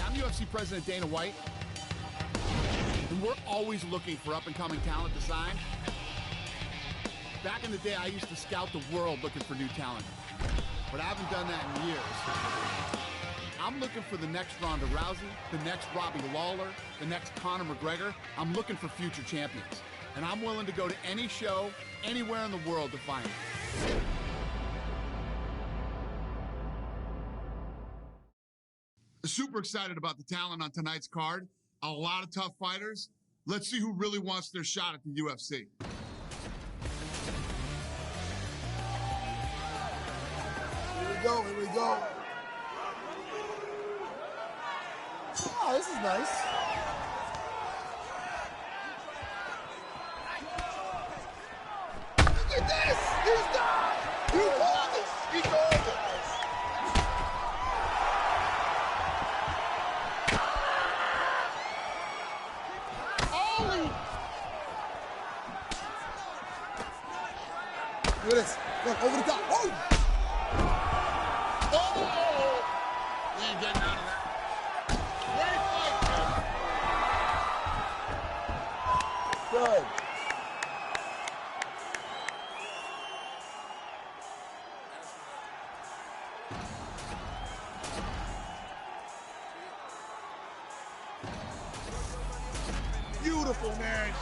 I'm UFC President Dana White, and we're always looking for up-and-coming talent to sign. Back in the day, I used to scout the world looking for new talent, but I haven't done that in years. I'm looking for the next Ronda Rousey, the next Robbie Lawler, the next Conor McGregor. I'm looking for future champions, and I'm willing to go to any show, anywhere in the world to find them. Super excited about the talent on tonight's card. A lot of tough fighters. Let's see who really wants their shot at the UFC. Here we go, here we go. Oh, this is nice. Look at this! He's done! He called it! He called it! Look at this. Look, over the top. Oh! Oh! He ain't getting out of that. Great fight. Good. Beautiful, man.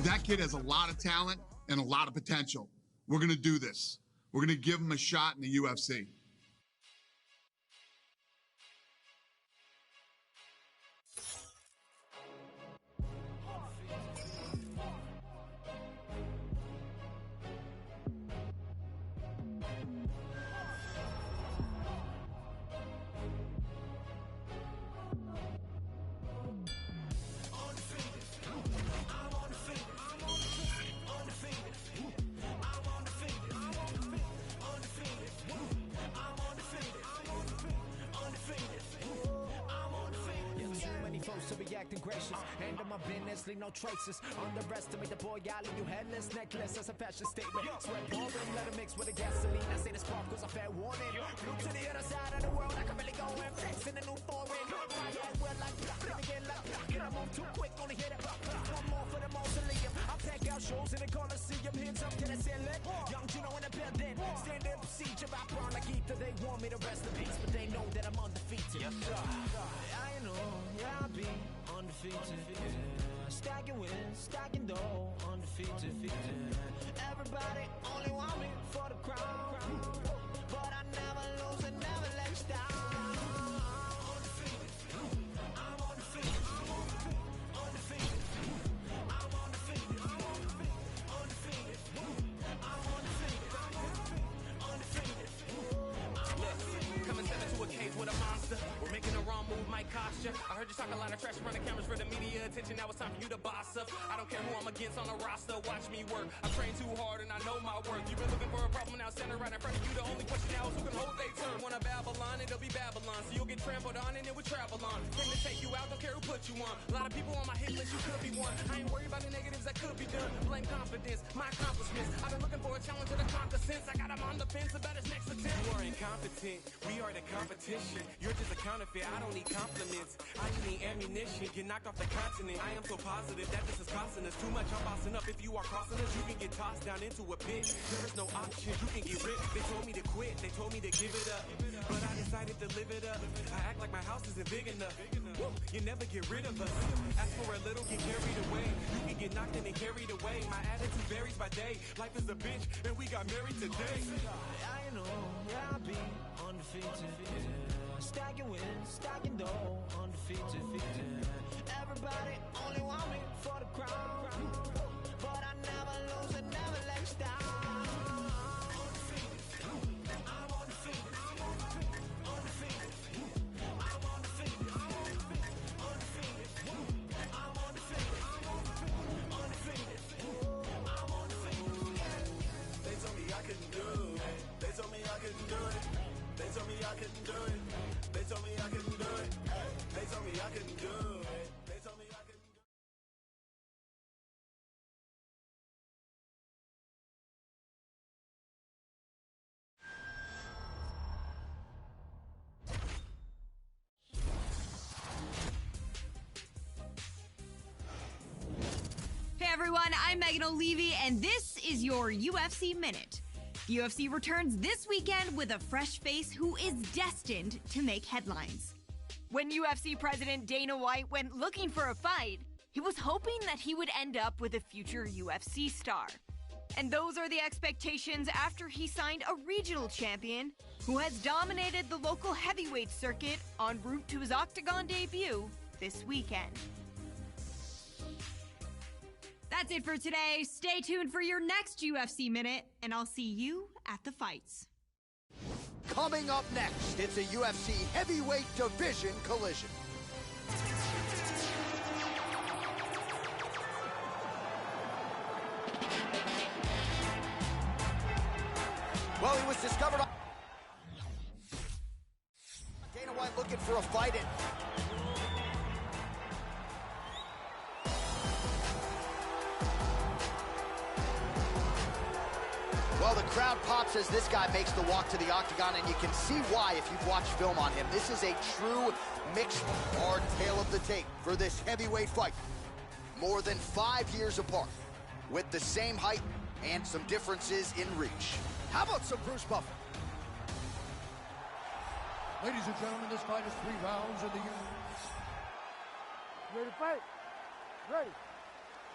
That kid has a lot of talent and a lot of potential. We're going to do this. We're going to give him a shot in the UFC. used to be acting gracious. End of my business, leave no traces. Underestimate the boy, I leave you headless. Necklace as a fashion statement. Sweat pouring, let it mix with the gasoline. I say the spark was a fair warning. Flew to the other side of the world, I can really go and flex in a new foreign. Fire as well like let me get lucky. Can I move too quick, only hit it. One more for the mausoleum. I pack out shows in the Coliseum. Hands up, can I say it? Young Gino in the building. Stand up, siege of Opera like Ether. They want me to rest in peace, but they know that I'm undefeated. Yes, sir. I know, yeah, I'll be undefeated. Yeah. Stacking wins, stacking dough, undefeated. Everybody only want me for the crown, but I never lose and never let down. With a monster, we're making the wrong move, might cost ya. I heard you talk a lot of trash in front of cameras for the media attention. Now it's time for you to boss up. I don't care who I'm against on the roster. Watch me work. I train too hard and I know my work. You've been looking for a problem now, center right in front of you. The only question now is who can hold their turn. Wanna Babylon, it'll be Babylon. So you'll get trampled on and it will travel on. Came to take you out, don't care who put you on. A lot of people on my hit list, you could be one. I ain't worried about the negatives that could be done. Blame confidence, my accomplishments. I've been looking for a challenge to the conquer since. I got him on the fence about his next attempt. You are incompetent, we are the competition. You're just a counterfeit, I don't need compliments. I just need ammunition, get knocked off the continent. I am so positive that this is costing us too much. I'm bossing up, if you are crossing us, you can get tossed down into a pit. There is no option, you can get ripped. They told me to quit, they told me to give it up, but I decided to live it up. I act like my house isn't big enough. Woo, you never get rid of us. Ask for a little, get carried away. You can get knocked in and carried away. My attitude varies by day. Life is a bitch, and we got married today. I know, yeah, I'll be undefeated. Yeah. Stacking wins, stacking dough, undefeated. Yeah. Everybody only want me for the crown, but I never lose and never let down. Hey everyone, I'm Megan O'Leary, and this is your UFC Minute. The UFC returns this weekend with a fresh face who is destined to make headlines. When UFC President Dana White went looking for a fight, he was hoping that he would end up with a future UFC star. And those are the expectations after he signed a regional champion who has dominated the local heavyweight circuit en route to his Octagon debut this weekend. That's it for today. Stay tuned for your next UFC Minute, and I'll see you at the fights. Coming up next, it's a UFC heavyweight division collision. Well, he was discovered on Dana White looking for a fight in. Well, the crowd pops as this guy makes the walk to the octagon, and you can see why if you've watched film on him. This is a true mixed hard tail of the tape for this heavyweight fight. More than 5 years apart, with the same height and some differences in reach. How about some Bruce Buffer? Ladies and gentlemen, this fight is 3 rounds in the Ready to fight? Ready.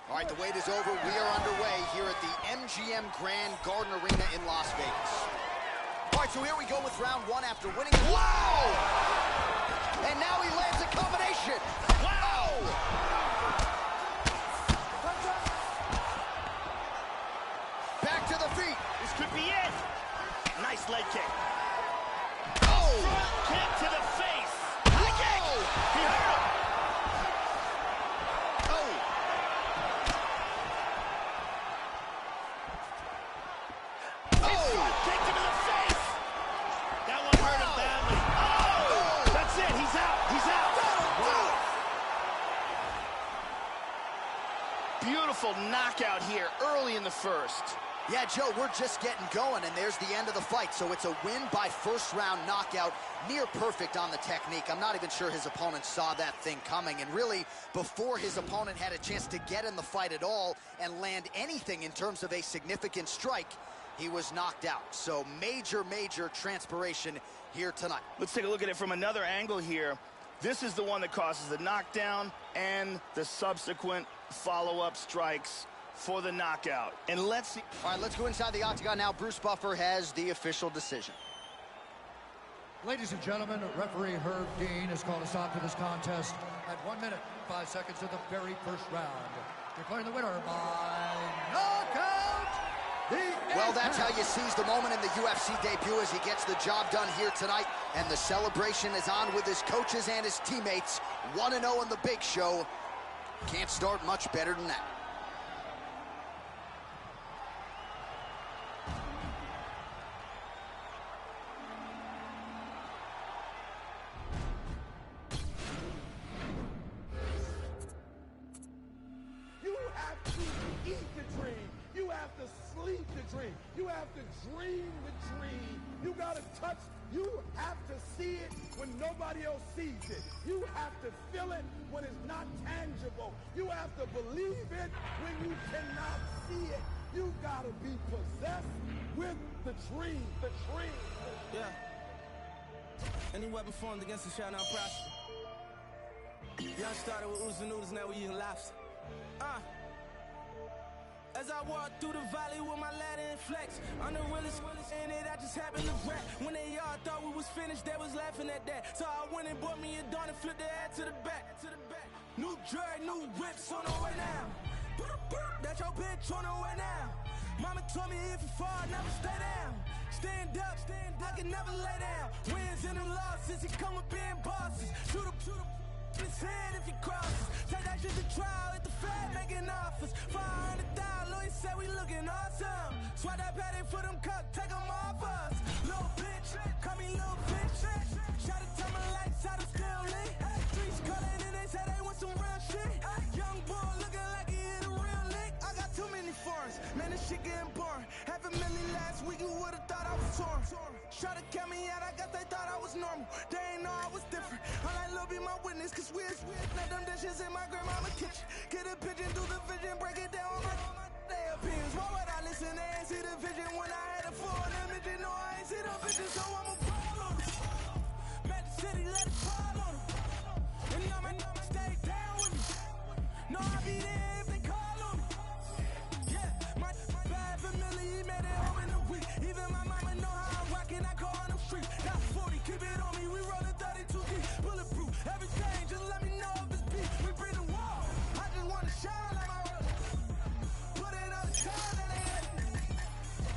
All right, the wait is over. We are underway here at the MGM Grand Garden Arena in Las Vegas. All right, so here we go with round 1 after winning. Wow! And now he lands a combination. Wow! Back to the feet. This could be it. Nice leg kick. Oh! Front kick to the face. High kick. He hurt him. Beautiful knockout here early in the first. Yeah, Joe, we're just getting going, and there's the end of the fight. So it's a win by first-round knockout, near perfect on the technique. I'm not even sure his opponent saw that thing coming. And really, before his opponent had a chance to get in the fight at all and land anything in terms of a significant strike, he was knocked out. So major, major transpiration here tonight. Let's take a look at it from another angle here. This is the one that causes the knockdown and the subsequent follow-up strikes for the knockout. And let's see. All right, let's go inside the octagon now. Bruce Buffer has the official decision. Ladies and gentlemen, referee Herb Dean has called a stop to this contest at 1 minute, 5 seconds of the very first round. Declaring the winner by knockout. Well, that's how you seize the moment in the UFC debut as he gets the job done here tonight. And the celebration is on with his coaches and his teammates. 1-0 in the big show. Can't start much better than that. You have to eat the dream. You have to sleep the dream. You have to dream the dream. You gotta touch. You have to see it when nobody else sees it. You have to feel it when it's not tangible. You have to believe it when you cannot see it. You gotta be possessed with the dream. The dream. Yeah. Any weapon formed against us shall not prosper. Y'all started with oodles and noodles, now we eating lobster. As I walk through the valley with my ladder and flex, I'm the realest in it, I just happened to rap. When they all thought we was finished, they was laughing at that. So I went and bought me a dawn and flipped the head to the back. New drag, new whips on the way now. That's your bitch on the way now. Mama told me if you fall, never stay down. Stand up, I can never lay down. Wins and the losses, he come with being bosses. Shoot him his head if he crosses. Take that shit to trial at the Fed making offers. 500,000, Louis said we looking awesome. Swat that patty for them cups, take them off us. Little bitch, call me little bitch. Shout it to my lights out, I'm still lit. Streets calling and they say they want some real shit. Young boy looking like he hit a real lick. I got too many foreigns, man, this shit getting boring. $500,000 last week, you would've thought I was torn. Try to count me out, I guess they thought I was normal. They ain't know I was different. I like Lil be my witness, cause weird. Let them dishes in my grandmama's kitchen. Get a pigeon, do the vision, break it down on my day opinions. Why would I listen? They ain't see the vision when I had a full image. You know I ain't see the vision, so I'ma ball on it. Met the city, let it fall on it. And y'all may stay down with me. No, I'll be there if they call on me. Yeah, my bad family, he made it home in a week. Even my mama know how I'm rocking, I call on the street. Not 40, keep it on me, we rollin' 32 deep. Bulletproof, everything, just let me know if it's beat. We bring the wall, I just wanna shine like my brother. Put it on the time that they hit.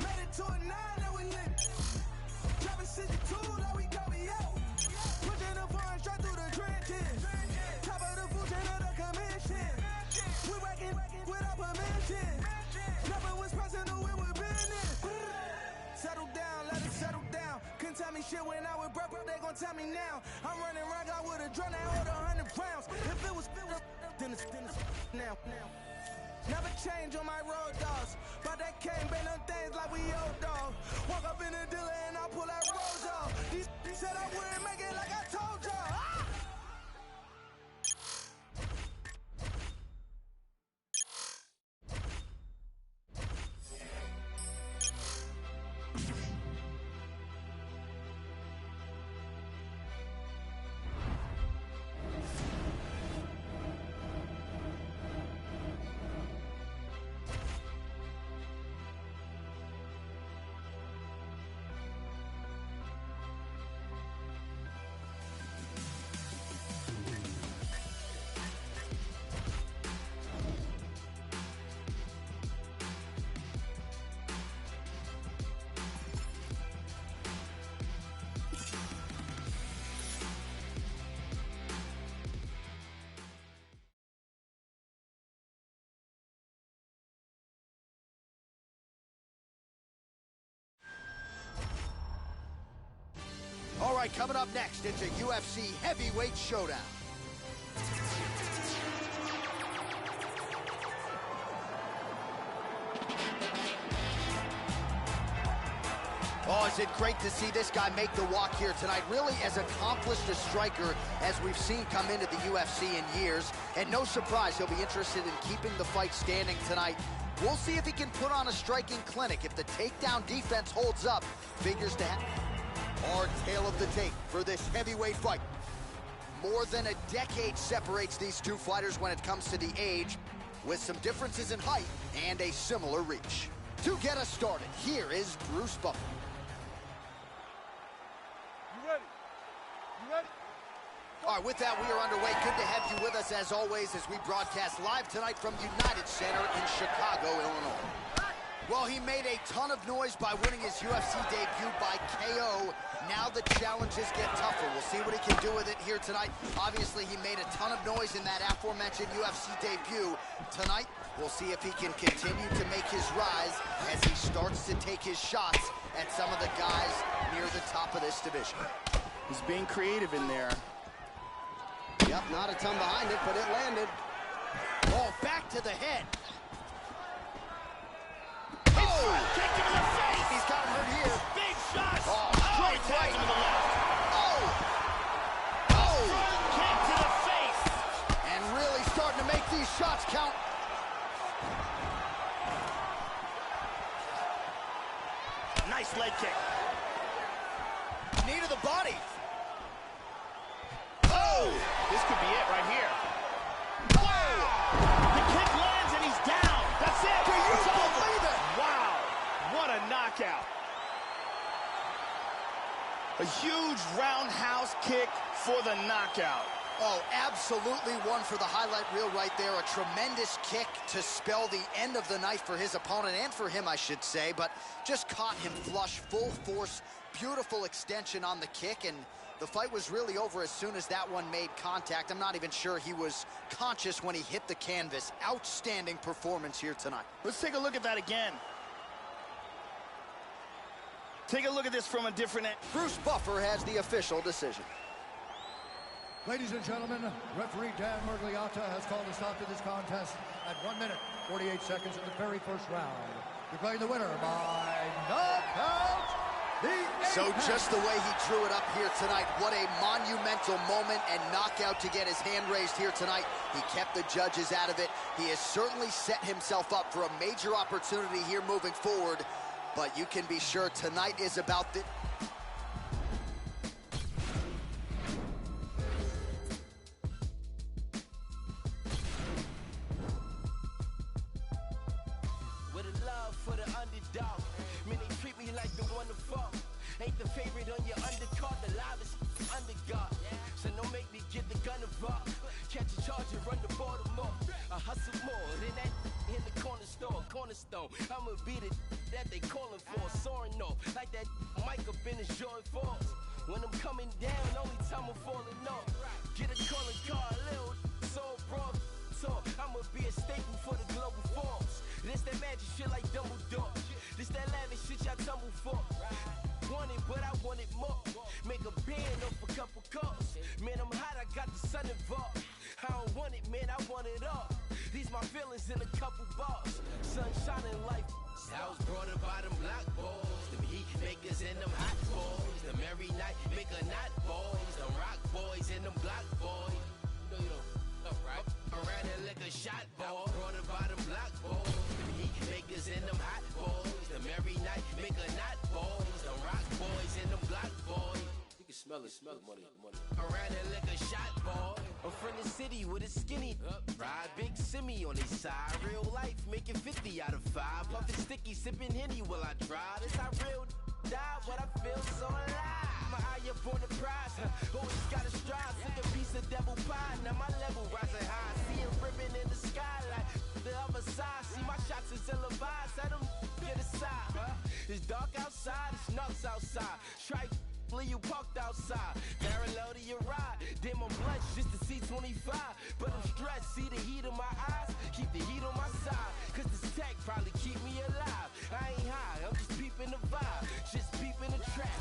Made it to a 9 that we lit. Dropping 62 like we got me out. Pushing the foreign straight through the trenches. Top of the food chain of the commission. We working without permission. Never was personal, we were business. Settle down, let it settle down. Couldn't tell me shit when I was broke, they gon' tell me now. I'm running around, I would've drawn that hold 100 rounds. If it was then it's now. Never change on my road dogs. But that can't bend them things like we old dog. Walk up in the dealer and I pull that road off. These said I wouldn't make it like I told y'all. All right, coming up next, it's a UFC heavyweight showdown. was it great to see this guy make the walk here tonight. Really as accomplished a striker as we've seen come into the UFC in years. And no surprise, he'll be interested in keeping the fight standing tonight. We'll see if he can put on a striking clinic. If the takedown defense holds up, figures to have our tale of the tape for this heavyweight fight. More than a decade separates these two fighters when it comes to the age, with some differences in height and a similar reach. To get us started, here is Bruce Buffer. You ready? You ready? All right, with that, we are underway. Good to have you with us, as always, as we broadcast live tonight from United Center in Chicago, Illinois. Well, he made a ton of noise by winning his UFC debut by KO. Now the challenges get tougher. We'll see what he can do with it here tonight. Obviously, he made a ton of noise in that aforementioned UFC debut. Tonight, we'll see if he can continue to make his rise as he starts to take his shots at some of the guys near the top of this division. He's being creative in there. Yep, not a ton behind it, but it landed. Oh, back to the head. Oh! Kick him in the face! He's got him hurt here. Big shots! Oh, straight right. To the left. Oh! Oh! Kick to the face! And really starting to make these shots count. Nice leg kick. Knee to the body. Oh! This could be it right here. Oh! The kick lands and he's down. That's it. Do you It's over. believe it? Wow. What a knockout. A huge roundhouse kick for the knockout. Oh, absolutely one for the highlight reel right there. A tremendous kick to spell the end of the night for his opponent, and for him, I should say, but just caught him flush, full force, beautiful extension on the kick, and the fight was really over as soon as that one made contact. I'm not even sure he was conscious when he hit the canvas. Outstanding performance here tonight. Let's take a look at that again. Take a look at this from a different end. Bruce Buffer has the official decision. Ladies and gentlemen, referee Dan Murgliata has called a stop to this contest at 1 minute, 48 seconds in the very first round. Declaring the winner by knockout, So just the way he drew it up here tonight, what a monumental moment and knockout to get his hand raised here tonight. He kept the judges out of it. He has certainly set himself up for a major opportunity here moving forward, but you can be sure tonight is about the... With a love for the underdog. Man, they treat me like the one to fall. Ain't the favorite on your undercard, the loudest undergod. So don't make me get the gun involved. Catch a charge and run the Baltimore. I hustle more than that in the cornerstone. I'ma be the that they calling for. Soaring off like that mic up in the Jordan Falls. When I'm coming down, only time I'm falling off. Get a calling card, little soul broad. I'ma be a staple for the global forms. This that magic shit like Dumbledore. This that lavish shit y'all tumble for. Want it, but I want it more. Make a band off a couple calls. Man, I'm hot, I got the sun involved. I don't want it, man, I want it all. These my feelings in a couple bars. Sun shining like I was brought up by them black boys, them heat makers and them hot boys, them every night make a knot boys, them rock boys and them block boys. No, you don't, right? Around and lick a shot boy. Brought up by them black boys, them heat makers and them hot boys, them every night make a knot boys, them rock boys and them block boys. You can smell it, money. Around and lick a shot boy. I'm from the city with a skinny ride, big simi on his side. Real life, making 50 out of 5. Puffin' sticky, sipping Henny while I drive. This how real die, what I feel so alive. My eye up on the prize, always gotta strive. Took a piece of devil pie, now my level rising high. See a ribbon in the skylight, the other side. See my shots is televised, I don't get aside. It's dark outside, it's nuts outside. Strike. You parked outside, parallel to your ride. Damn, I'm blush just to see 25. But I'm stressed, see the heat in my eyes. Keep the heat on my side, cause this tech probably keep me alive. I ain't high, I'm just peeping the vibe. Just peeping the track.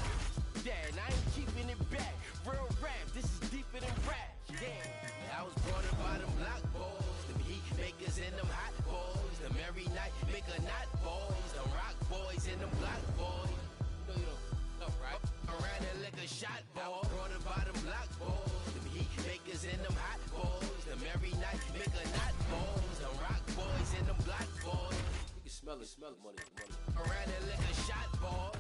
Yeah, and I ain't keeping it back. Real rap, this is deeper than rap. Yeah, I was brought up by them block boys, them heat makers and them hot boys. Them every night make a knot boys, them rock boys and them block boys. No, you don't. boys and them hot boys. Them every night, make a knot boys. Them rock boys and them black boys. You can smell it, money. Around there like a shot boy.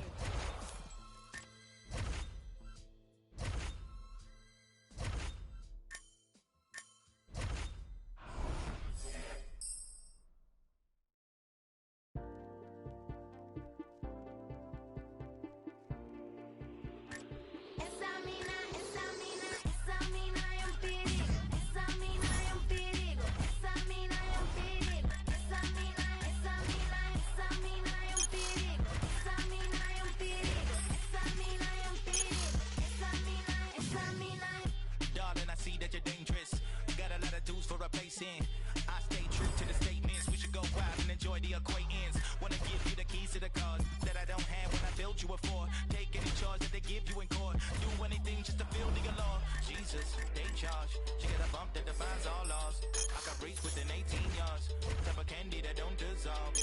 I stay true to the statements. We should go wild and enjoy the acquaintance. Wanna give you the keys to the cars that I don't have when I built you a for. Take any charge that they give you in court. Do anything just to feel the law. Jesus, they charge. She got a bump that defines all laws. I can reach within 18 yards. Type of candy that don't dissolve.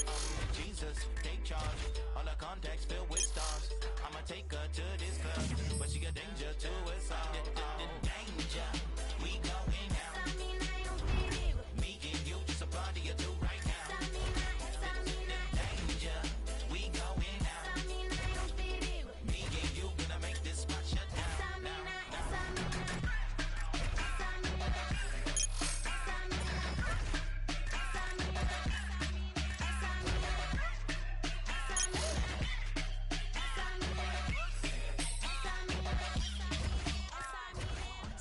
Jesus, take charge. All her contacts filled with stars. I'ma take her to this club, but she got danger to us all. Danger, we going out. Me and you just a party or two right now. Danger, we going out. Me and you gonna make this spot shut down.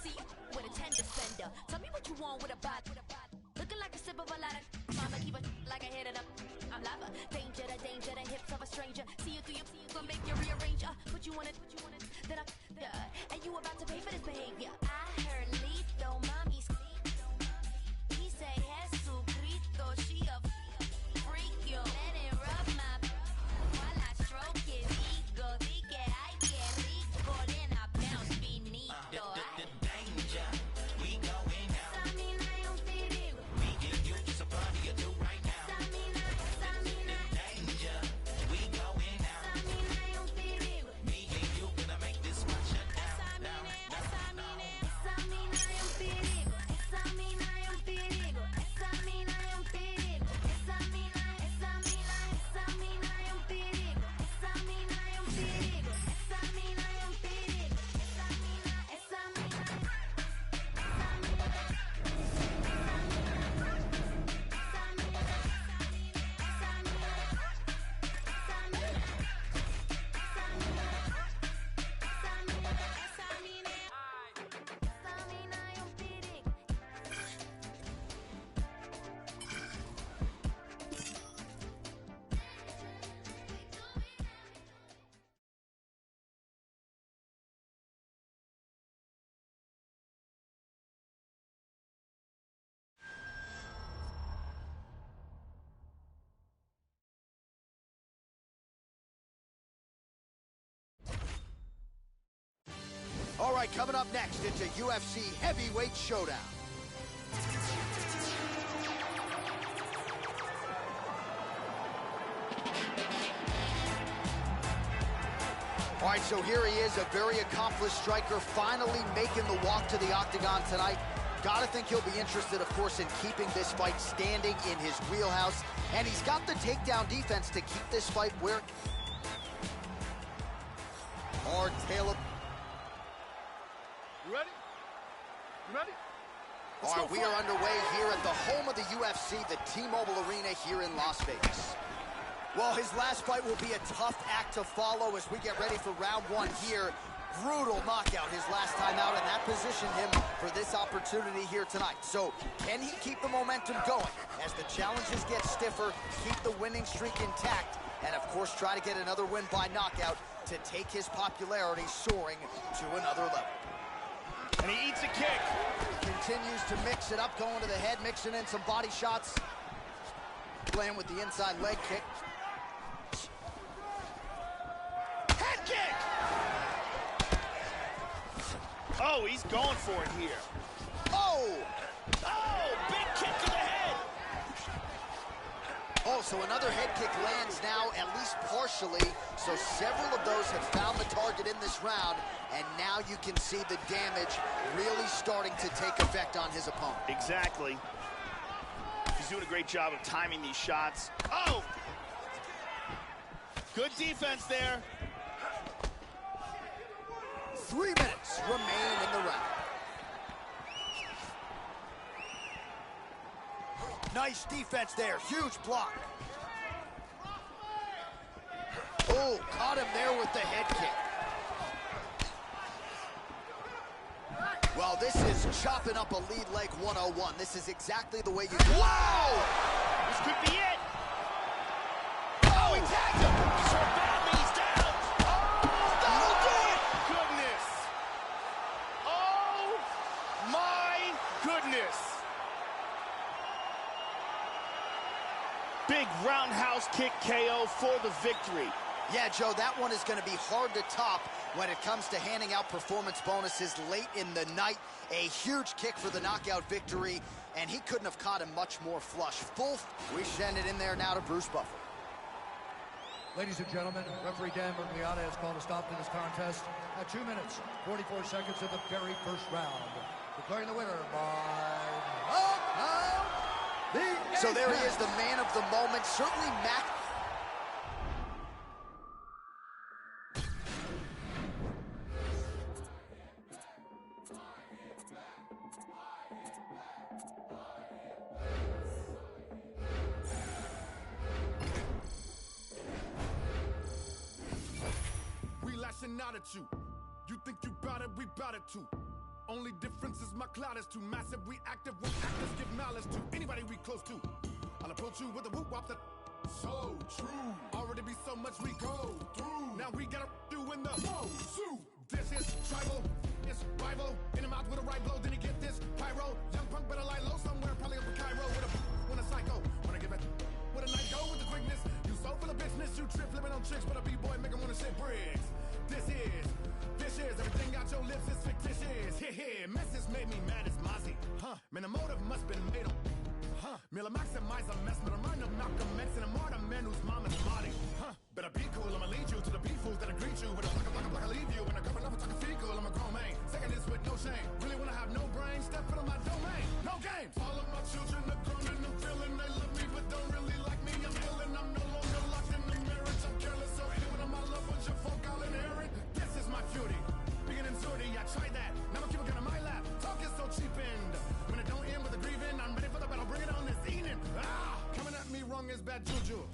See, with a tender spender. Tell me what you want with a bot. Looking like a sip of a lot of mama, keep it like I hit it up. I'm lava. Danger, the hips of a stranger. See you through your gonna make you rearrange. Put you on it, then and you about to pay for this behavior. I heard Lito, mommy's he say Jesucristo, she a freak, yo. Let it rub my while I stroke his ego. Di que ay que rico, then I bounce finito. Danger, we going out. Me and you just a party or two right now. Danger, we going out. Me and you gonna make this spot shut down. All right, coming up next, it's a UFC heavyweight showdown. All right, so here he is, a very accomplished striker, finally making the walk to the octagon tonight. Gotta think he'll be interested, of course, in keeping this fight standing in his wheelhouse. And he's got the takedown defense to keep this fight where... Hard tail of... You ready? You ready? All right, we are underway here at the home of the UFC, the T-Mobile Arena here in Las Vegas. Well, his last fight will be a tough act to follow as we get ready for round one here. Brutal knockout his last time out, and that positioned him for this opportunity here tonight. So, can he keep the momentum going as the challenges get stiffer, keep the winning streak intact, and of course try to get another win by knockout to take his popularity soaring to another level. And he eats a kick. Continues to mix it up, going to the head, mixing in some body shots. Playing with the inside leg kick. Head kick! Oh, he's going for it here. Oh! Oh, big kick to the head. Oh, so another head kick lands now, at least partially. So several of those have found the target in this round, and now you can see the damage really starting to take effect on his opponent. Exactly. He's doing a great job of timing these shots. Oh! Good defense there. 3 minutes remain in the round. Nice defense there, huge block. Oh, caught him there with the head kick. Well, this is chopping up a lead leg 101. This is exactly the way you do it. Whoa! This could be it. Oh, he tagged him. So badly, he's down. Oh, that'll do it. Goodness. Oh, my goodness. Big roundhouse kick KO for the victory. Yeah, Joe, that one is going to be hard to top when it comes to handing out performance bonuses late in the night. A huge kick for the knockout victory, and he couldn't have caught him much more flush. We send it in there now to Bruce Buffer. Ladies and gentlemen, referee Dan Mergliata has called a stop to this contest at 2 minutes, 44 seconds of the very first round. Declaring the winner by knockout. So there he is, the man of the moment. Certainly Mac. We lashing out at you. You think you bout it, we bout it too. Only difference is my cloud is too massive. We active, we actors give malice to anybody we close to. I'll approach you with a whoop wop that so true. Already be so much we go through. Now we gotta do in the suit. This is tribal, it's rival. In the mouth with a right blow, then he get this pyro. Young punk better lie low somewhere, probably up in Cairo with a psycho. Wanna get back with a night go with the quickness. You so full of business, you trip flipping on chicks, but a B-boy make him wanna shit bricks. This is everything out your lips is fictitious. Messes made me mad as Mozzie. Man, the motive must been made on. Miller maximize a mess, but I'm right of Malcolm X and I'm more the man whose mama's Marty. Better be cool, I'ma lead you to the beef fools that'll greet you with a block, I leave you. And a couple of talking fecal, I'm a grown man. Second this with no shame. Really wanna have no brain, step into my domain. No games. All of my children are grown and I'm feeling they love me, but don't really like me. I'm ill and I'm no longer locked in the marriage. I'm careless, so even on my love with your folk, I'll inherit. This is my beauty. Beginning sorty, I tried that. Now I keep it in my lap. Talk is so cheapened. When it don't end with a grieving, I'm ready for the battle. Bring it on this evening. Coming at me wrong is bad juju.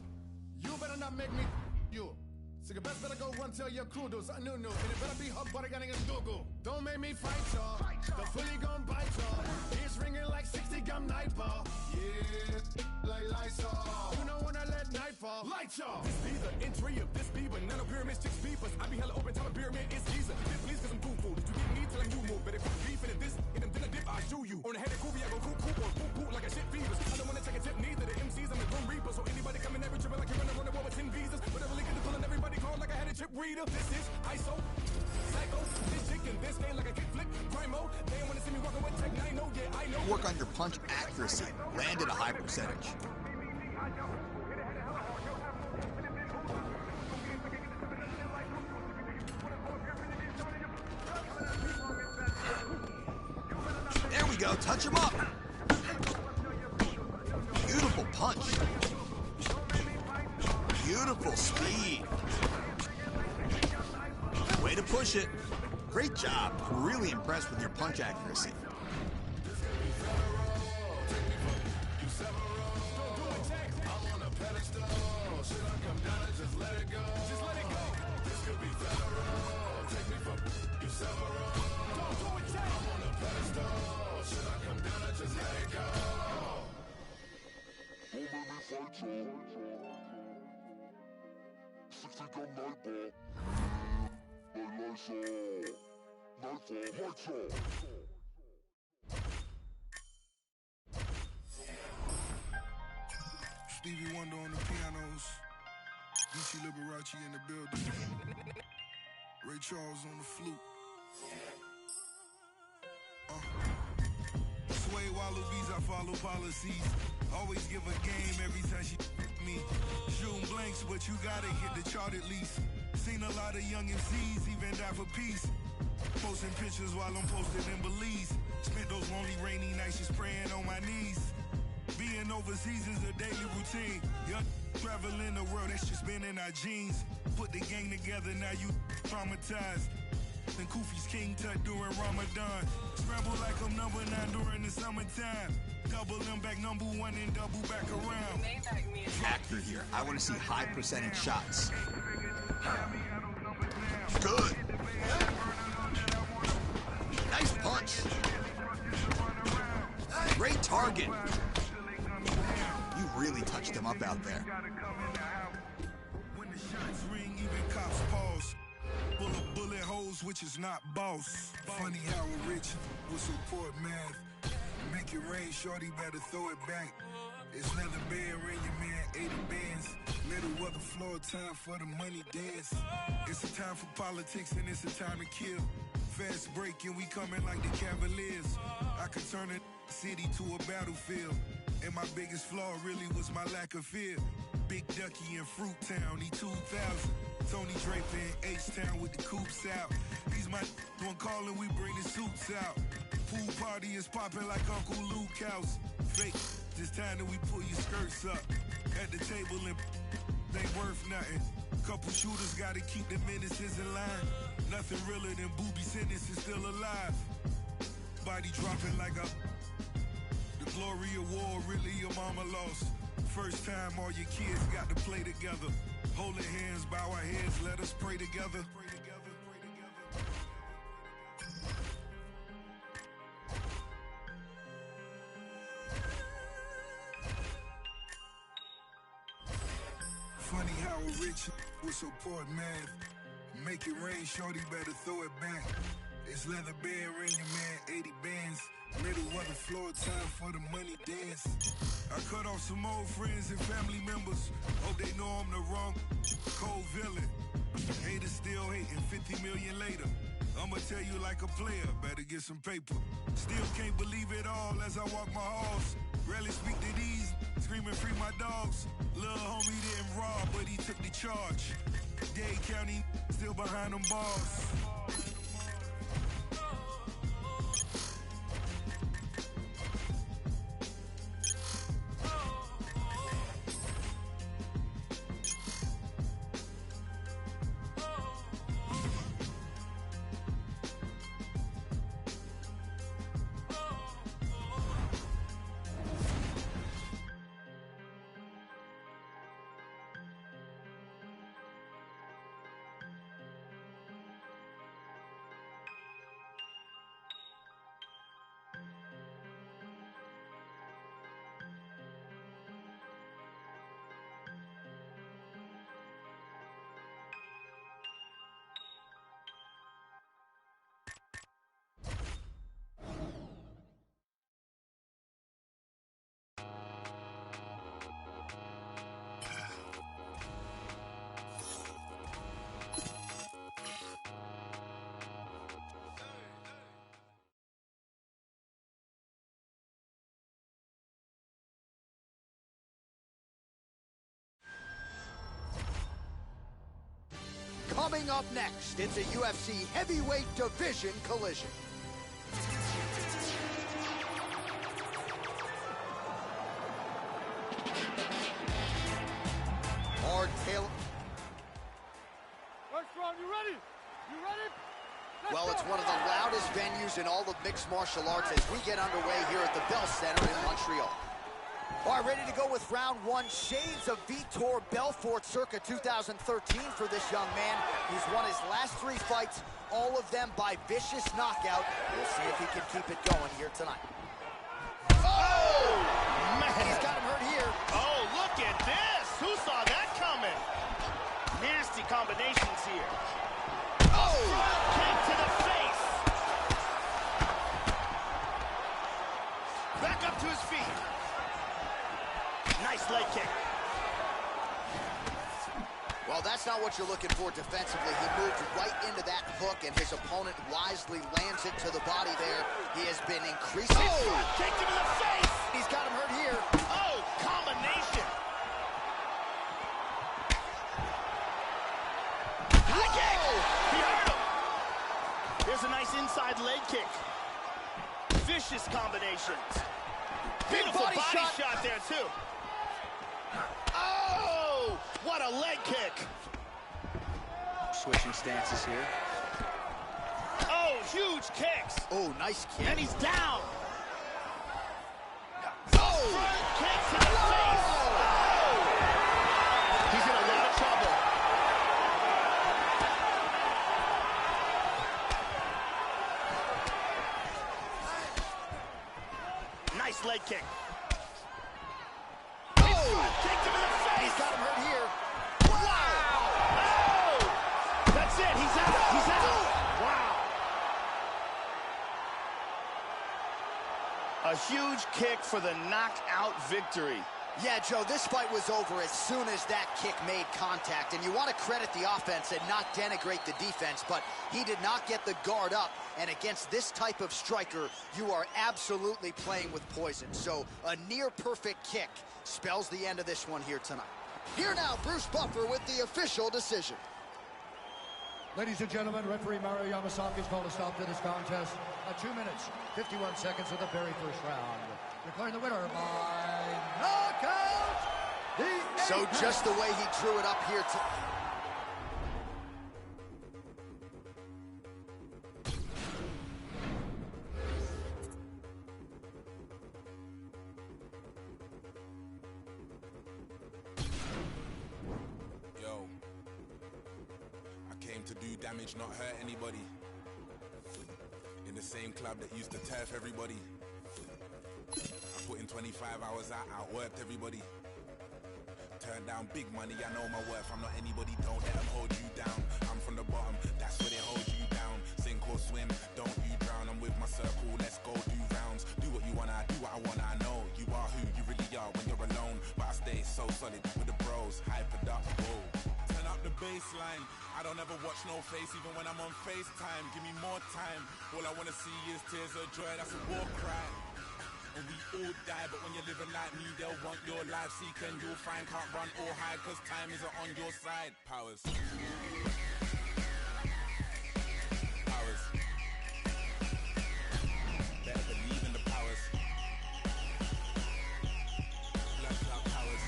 You better not make me you. So you best better go run tell your crew do something new. And it better be hot butter getting a Google. Don't make me fight y'all. The fully gon' bite y'all. It's ringing like 60 gum nightball. Yeah, like Lysol. You know when I let nightfall. Light y'all. This be the entry of this be, but none of pyramids, chicks beepers. I be hella open, tell a pyramid it's Caesar. This please cause I'm cool. You get me till I new move. But if you beef in this, in them then I dip, I shoot you. On the head of Kobe, I go cool, like a shit fevers. I don't wanna take a tip, neither the MCs, I'm the Grim Reaper. So anybody coming every tripping like you're running war with 10 visas. Whatever liquor to pulling everybody call like I had a chip reader. This is ISO, psycho, this chicken, this game like a kickflip, crime mode. They don't wanna see me walking with tech 9, no, yeah, I know. Work on your punch accuracy. Land at a high percentage. There we go, touch him up. Beautiful punch. Beautiful speed. Way to push it. Great job. I'm really impressed with your punch accuracy. Stevie Wonder on the pianos, DC Liberace in the building, Ray Charles on the flute. Sway Wallabies, I follow policies. Always give a game every time she me. Shooting blanks, but you gotta hit the chart at least. Seen a lot of young MCs even die for peace. Posting pictures while I'm posted in Belize. Spent those lonely rainy nights just praying on my knees. Being overseas is a daily routine. Young traveling the world, that's just been in our genes. Put the gang together, now you traumatized. And Kufi's King Tut during Ramadan. Scramble like I'm number 9 during the summertime. Double them back number 1 and double back around. Actor here. I want to see high percentage shots. Good. Nice punch. Great target. You really touched him up out there. When the shots ring, even cops pause. Full of bullet holes, which is not boss. Funny how a rich will support math. Make it rain, shorty, better throw it back. It's leather band, ring your man 80 bands. Middle of the floor, time for the money dance. It's a time for politics and it's a time to kill. Fast break and we coming like the Cavaliers. I could turn a city to a battlefield. And my biggest flaw really was my lack of fear. Big Ducky in Fruit Town, he 2000. Tony Draper in H-Town with the coops out. He's my one calling, we bring the suits out. Pool party is popping like Uncle Luke House. Fake, this time that we pull your skirts up. At the table and ain't worth nothing. Couple shooters gotta keep the menaces in line. Nothing realer than booby sentences still alive. Body dropping like a... The glory of war, really your mama lost. First time all your kids got to play together. Holding hands, bow our heads, let us pray together. Funny how a rich will support math. Make it rain, shorty, better throw it back. It's leather band, ring your man 80 bands. Middle of the floor, time for the money dance. I cut off some old friends and family members. Hope they know I'm the wrong cold villain. Haters still hating 50 million later. I'ma tell you like a player, better get some paper. Still can't believe it all as I walk my halls. Rarely speak to these, screaming free my dogs. Little homie didn't rob, but he took the charge. Dade County still behind them bars. Coming up next, it's a UFC heavyweight division collision. Hard tail. First round, you ready? You ready? Well, it's one of the loudest venues in all of mixed martial arts as we get underway here at the Bell Center in Montreal. All right, ready to go with round one. Shades of Vitor Belfort circa 2013 for this young man. He's won his last 3 fights, all of them by vicious knockout. We'll see if he can keep it going here tonight. Oh, man. He's got him hurt here. Oh, look at this. Who saw that coming? Nasty combinations here. Oh, front kick to the face. Back up to his feet. Nice leg kick. Well, that's not what you're looking for defensively. He moved right into that hook, and his opponent wisely lands it to the body there. He has been increasing. Oh, kicked him in the face. He's got him hurt here. Oh, combination. inside leg kick. Vicious combinations. Beautiful body shot there, too. Oh, what a leg kick. Switching stances here. Oh, huge kicks. Oh, nice kick. And he's down. Oh! Front kick to the face. Oh! He's in a lot of trouble. Nice leg kick. Oh! Kick him in the face. He's got him hurt here. Wow! Oh! That's it. He's out. He's out. Wow. A huge kick for the knockout victory. Yeah, Joe, this fight was over as soon as that kick made contact, and you want to credit the offense and not denigrate the defense, but he did not get the guard up, and against this type of striker, you are absolutely playing with poison. So a near-perfect kick spells the end of this one here tonight. Here now, Bruce Buffer with the official decision. Ladies and gentlemen, referee Mario Yamasaki has called a stop to this contest at 2 minutes, 51 seconds of the very first round. Declaring the winner by knockout, So just the way he drew it up here Yo, I came to do damage, not hurt anybody. In the same club that used to turf everybody. I put in 25 hours out, outworked everybody. Turned down big money, I know my worth. I'm not anybody, don't let them hold you down. I'm from the bottom, that's where they hold you down. Sink or swim, don't you drown. I'm with my circle, let's go do rounds. Do what you wanna, do what I wanna. I know you are who you really are when you're alone. But I stay so solid with the bros, hypered up, whoa. Turn up the baseline, I don't ever watch no face, even when I'm on FaceTime. Give me more time, all I wanna see is tears of joy, that's a war cry. And we all die, but when you're living like me, they'll want your life. Seek and you'll find, can't run or hide, cause time isn't on your side. Powers. Powers. Better believe in the powers. Blood clot powers.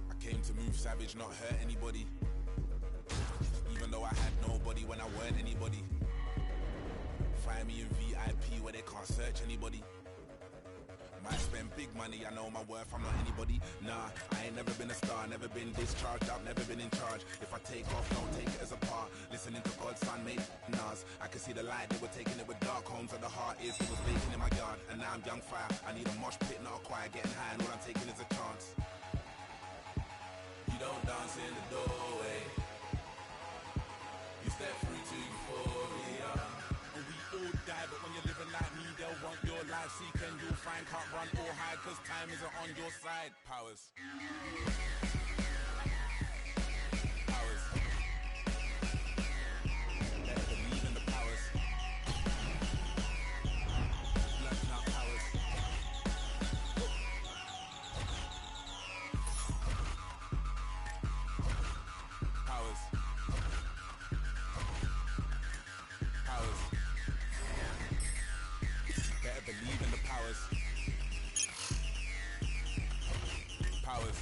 I came to move savage, not hurt anybody. Even though I had nobody when I weren't anybody. Find me in VIP where they can't search anybody. Might spend big money, I know my worth, I'm not anybody. Nah, I ain't never been a star, never been discharged, I've never been in charge. If I take off, don't take it as a part. Listening to God's son made Nas. I can see the light, they were taking it with dark homes. And the heart is, it was vacant in my yard. And now I'm young fire, I need a mosh pit, not a choir. Getting high and all I'm taking is a chance. You don't dance in the doorway, you step through to euphoria. All die, but when you're living like me, they'll want your life. Seek and you'll find, can't run or hide, cause time isn't on your side. Powers. Powers. Better believe in the powers. Blood clot powers. Powers. Powers. Better believe in the powers. Powers.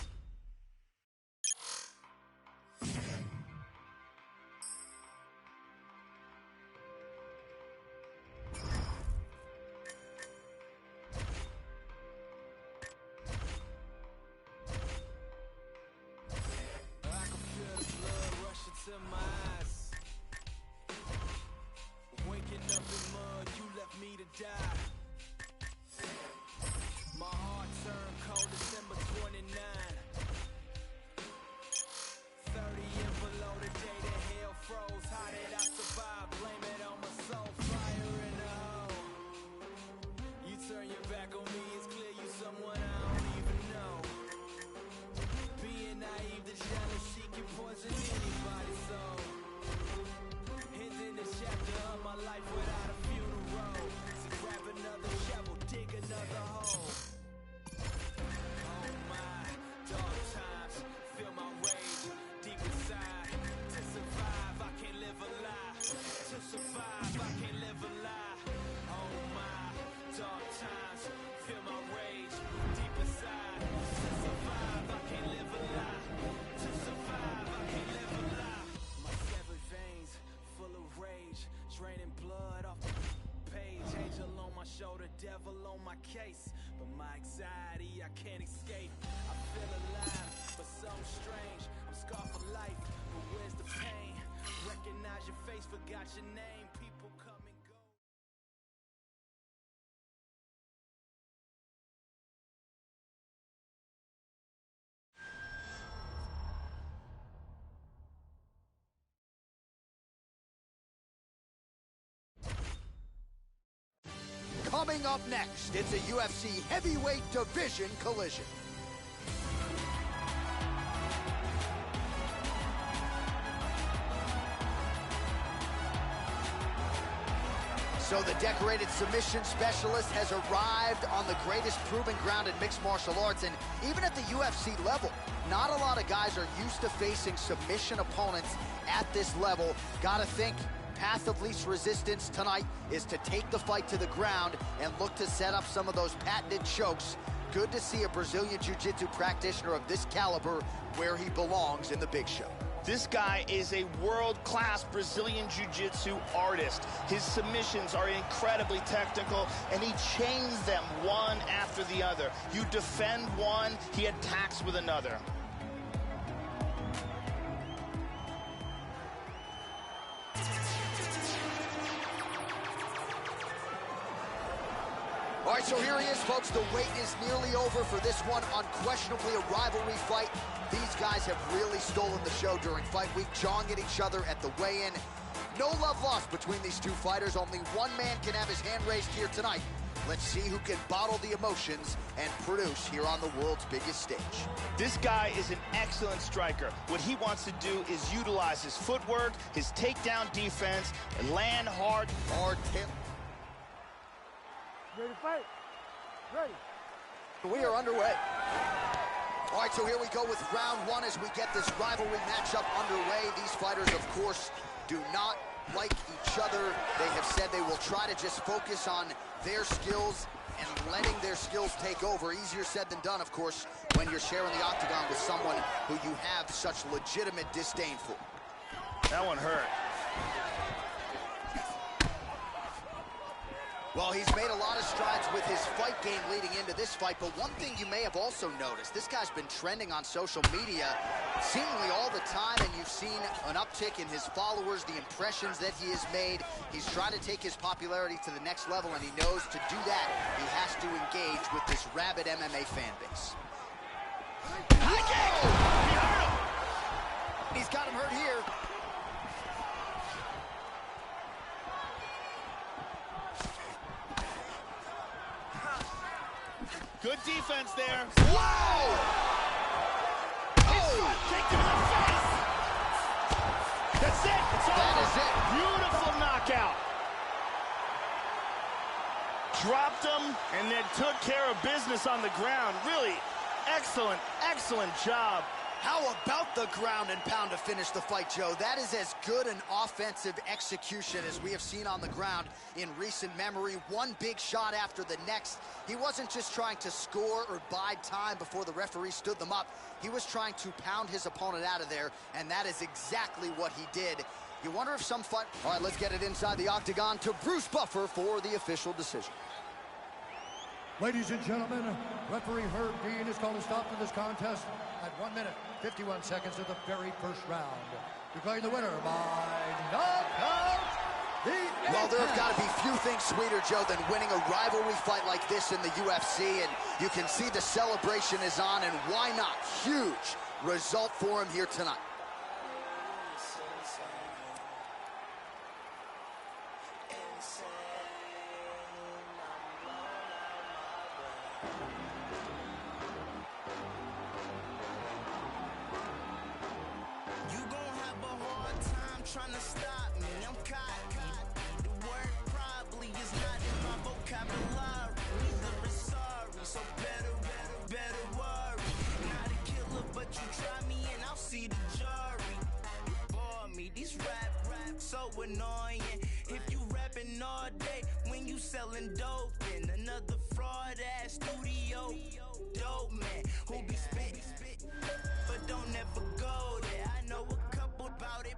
draining blood off the page. Angel on my shoulder, devil on my case. But my anxiety, I can't escape. I feel alive, but something strange. I'm scarred for life, but where's the pain? Recognize your face, forgot your name. People come and go. Coming up next, it's a UFC heavyweight division collision. So the decorated submission specialist has arrived on the greatest proving ground in mixed martial arts, and even at the UFC level, not a lot of guys are used to facing submission opponents at this level. Gotta think path of least resistance tonight is to take the fight to the ground and look to set up some of those patented chokes. Good to see a Brazilian Jiu-Jitsu practitioner of this caliber where he belongs in the big show. This guy is a world-class Brazilian Jiu-Jitsu artist. His submissions are incredibly technical, and he chains them one after the other. You defend one, he attacks with another. All right, so here he is, folks. The wait is nearly over for this one. Unquestionably a rivalry fight. These guys have really stolen the show during fight week, jawing at each other at the weigh-in. No love lost between these two fighters. Only one man can have his hand raised here tonight. Let's see who can bottle the emotions and produce here on the world's biggest stage. This guy is an excellent striker. What he wants to do is utilize his footwork, his takedown defense, and land hard. Ready to fight? Ready. We are underway. All right, so here we go with round one as we get this rivalry matchup underway. These fighters, of course, do not like each other. They have said they will try to just focus on their skills and letting their skills take over. Easier said than done, of course, when you're sharing the octagon with someone who you have such legitimate disdain for. That one hurt. Well, he's made a lot of strides with his fight game leading into this fight, but one thing you may have also noticed, this guy's been trending on social media seemingly all the time, and you've seen an uptick in his followers, the impressions that he has made. He's trying to take his popularity to the next level, and he knows to do that, he has to engage with this rabid MMA fan base. High kick! He hurt him! He's got him hurt here. Good defense there. Whoa! Oh! Kick to the face! That's it! It's over! That is it. Beautiful knockout. Dropped him and then took care of business on the ground. Really excellent, excellent job. How about the ground and pound to finish the fight, Joe? That is as good an offensive execution as we have seen on the ground in recent memory. One big shot after the next. He wasn't just trying to score or bide time before the referee stood them up. He was trying to pound his opponent out of there, and that is exactly what he did. You wonder if some fight... All right, let's get it inside the octagon to Bruce Buffer for the official decision. Ladies and gentlemen, referee Herb Dean has called a stop to this contest at 1 minute, 51 seconds of the very first round. Declaring the winner by knockout, Well, there have got to be few things sweeter, Joe, than winning a rivalry fight like this in the UFC, and you can see the celebration is on, and why not? Huge result for him here tonight. Trying to stop me, I'm caught. The word probably is not in my vocabulary. Neither is sorry, so better worry. Not a killer, but you try me and I'll see the jury. You bore me, these rap so annoying. If you rapping all day when you selling dope, then another fraud ass studio dope man who be spit, but don't ever go there. I know a couple about it,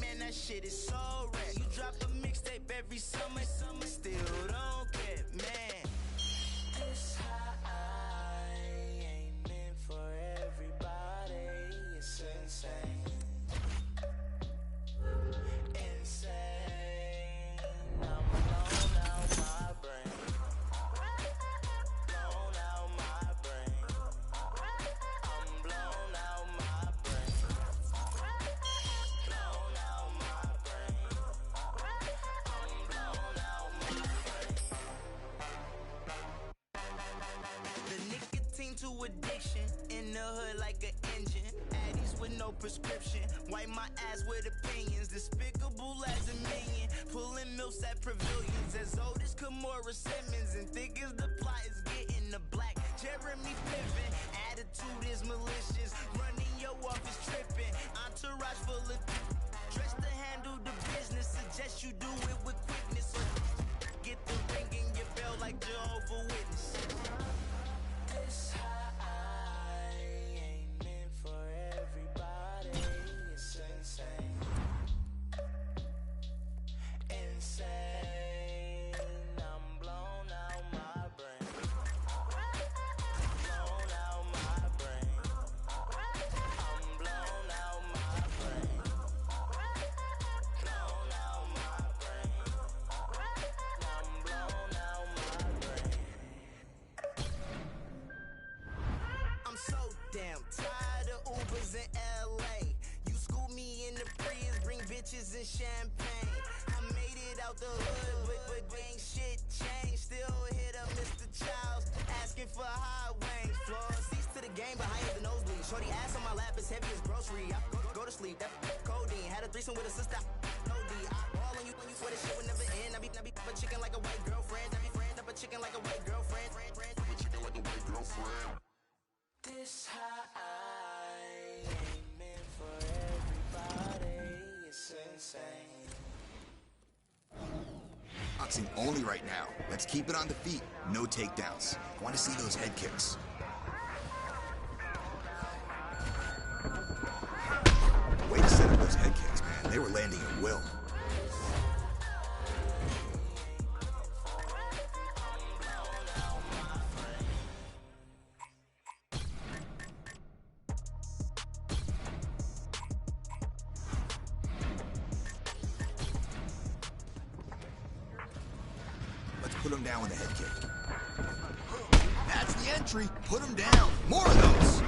man, that shit is so rare. You drop a mixtape every summer, still don't get mad. This high ain't meant for everybody. It's insane. Insane. I'm blown out my brain. Blown out my brain. I'm blown out my brain. Blown out my brain. I'm blown out my brain. The nicotine to addiction in the hood like an engine. Addies with no prescription. Wipe my ass with opinions. Despicable as a minion. Pulling milfs at pavilions. As old as Kimora Simmons. And thick as the plot is getting the black. Jeremy Piven. Attitude is malicious. Running your office tripping. Entourage full of dressed to handle the business. Suggest you do it with quickness. Get the ring in your bell like Jehovah's Witness. This high ain't meant for everybody. It's insane. Insane. I'm blown out my brain. Blown out my brain. I'm blown out my brain. Blown out my brain. I'm blown out my brain. I'm so damn tired of Ubers in LA. You school me in the Prius, bring bitches and champagne. I made it out the hood, but ain't shit changed. Still hit up Mr. Childs, asking for high wings. Floor seats to the game, but higher than nosebleed. Shorty ass on my lap, it's heavy as grocery. I go to sleep, that codeine. Had a threesome with a sister, no D. I ball on you when you swear this shit would never end. I be up a chicken like a white girlfriend. I be friend up a chicken like a white girlfriend. Up a chicken like a white girlfriend. This high ain't meant for everybody. It's insane. Boxing only right now. Let's keep it on the feet. No takedowns. I want to see those head kicks. Way to set up those head kicks, man. They were landing at will. Put him down with a head kick. That's the entry. Put him down. More of those.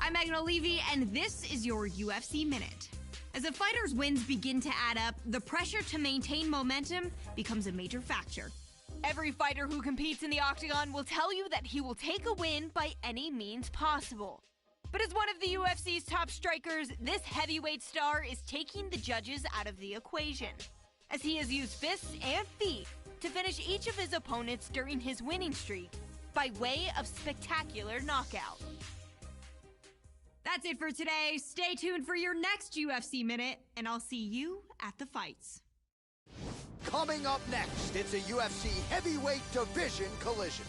I'm Megan O'Leary, and this is your UFC Minute. As As a fighter's wins begin to add up, the pressure to maintain momentum becomes a major factor. Every fighter who competes in the octagon will tell you that he will take a win by any means possible. But as one of the UFC's top strikers, this heavyweight star is taking the judges out of the equation, as he has used fists and feet to finish each of his opponents during his winning streak by way of spectacular knockout. That's it for today. Stay tuned for your next UFC Minute, and I'll see you at the fights. Coming up next, it's a UFC heavyweight division collision.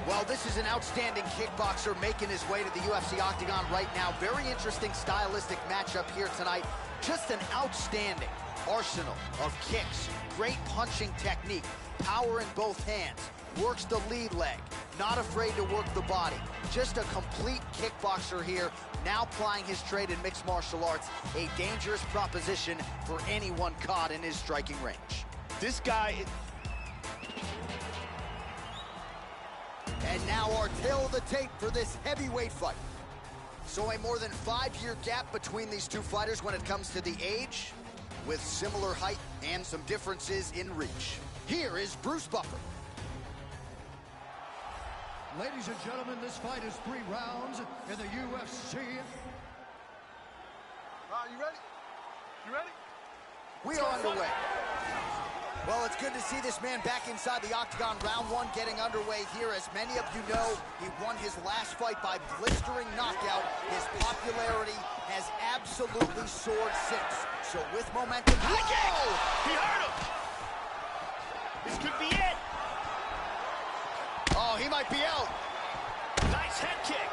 Well, this is an outstanding kickboxer making his way to the UFC octagon right now. Very interesting stylistic matchup here tonight. Just an outstanding arsenal of kicks, great punching technique, power in both hands, works the lead leg, not afraid to work the body. Just a complete kickboxer here, now plying his trade in mixed martial arts, a dangerous proposition for anyone caught in his striking range. This guy... And now our tale of the tape for this heavyweight fight. So a more than 5-year gap between these two fighters when it comes to the age, with similar height and some differences in reach. Here is Bruce Buffer. Ladies and gentlemen, this fight is 3 rounds in the UFC. You ready? You ready? We are underway. Well, it's good to see this man back inside the octagon. Round 1 getting underway here. As many of you know, he won his last fight by blistering knockout. His popularity has absolutely soared since. So with momentum... High kick! He hurt him! This could be it! Oh, he might be out. Nice head kick!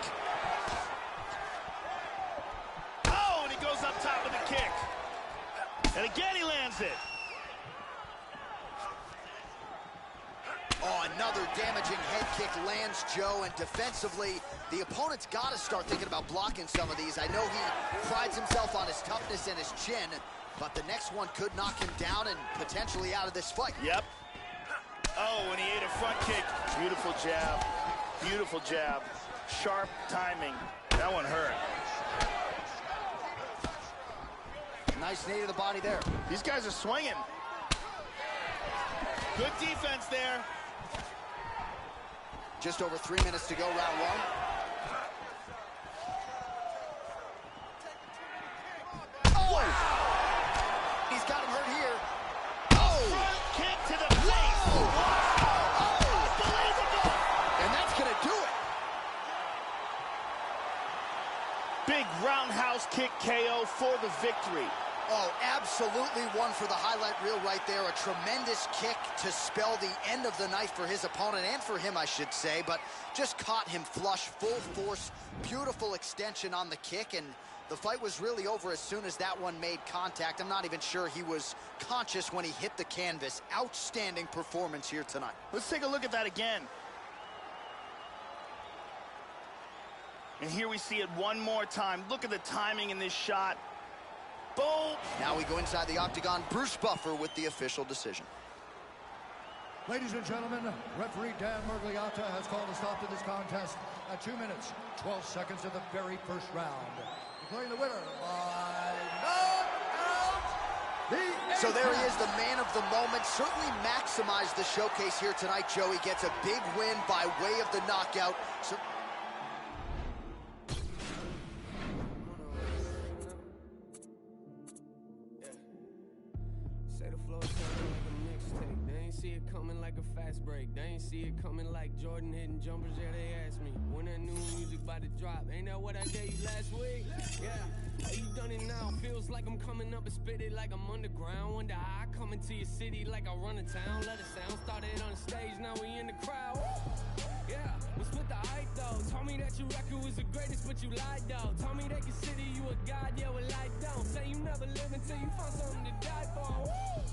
Oh, and he goes up top of the kick. And again he lands it. Oh, another damaging head kick lands, Joe, and defensively, the opponent's got to start thinking about blocking some of these. I know he prides himself on his toughness and his chin, but the next one could knock him down and potentially out of this fight. Yep. Oh, and he ate a front kick. Beautiful jab. Beautiful jab. Sharp timing. That one hurt. Nice knee to the body there. These guys are swinging. Good defense there. Just over 3 minutes to go, round 1. Oh! Wow. He's got him hurt here. Oh! Front kick to the face. Oh! Oh! Unbelievable! And that's going to do it. Big roundhouse kick KO for the victory. Oh, absolutely one for the highlight reel right there. A tremendous kick to spell the end of the night for his opponent, and for him, I should say, but just caught him flush, full force, beautiful extension on the kick, and the fight was really over as soon as that one made contact. I'm not even sure he was conscious when he hit the canvas. Outstanding performance here tonight. Let's take a look at that again. And here we see it one more time. Look at the timing in this shot. Boom! Now we go inside the octagon. Bruce Buffer with the official decision. Ladies and gentlemen, referee Dan Murgliata has called a stop to this contest at 2 minutes, 12 seconds of the very first round. Declaring the winner by knockout. So there he is, the man of the moment. Certainly maximized the showcase here tonight, Joe. He gets a big win by way of the knockout. So see it coming like a fast break. They ain't see it coming like Jordan hitting jumpers. Yeah, they asked me when that new music about to drop. Ain't that what I gave you last week? Yeah, how you done it now? Feels like I'm coming up and spit it like I'm underground. Wonder how I come into your city like I run a town. Let it sound started on the stage, now we in the crowd. Yeah, what's with the hype though? Told me that your record was the greatest, but you lied though. Told me they consider you a god, yeah, well I don't. Say you never live until you find something to die for. Woo!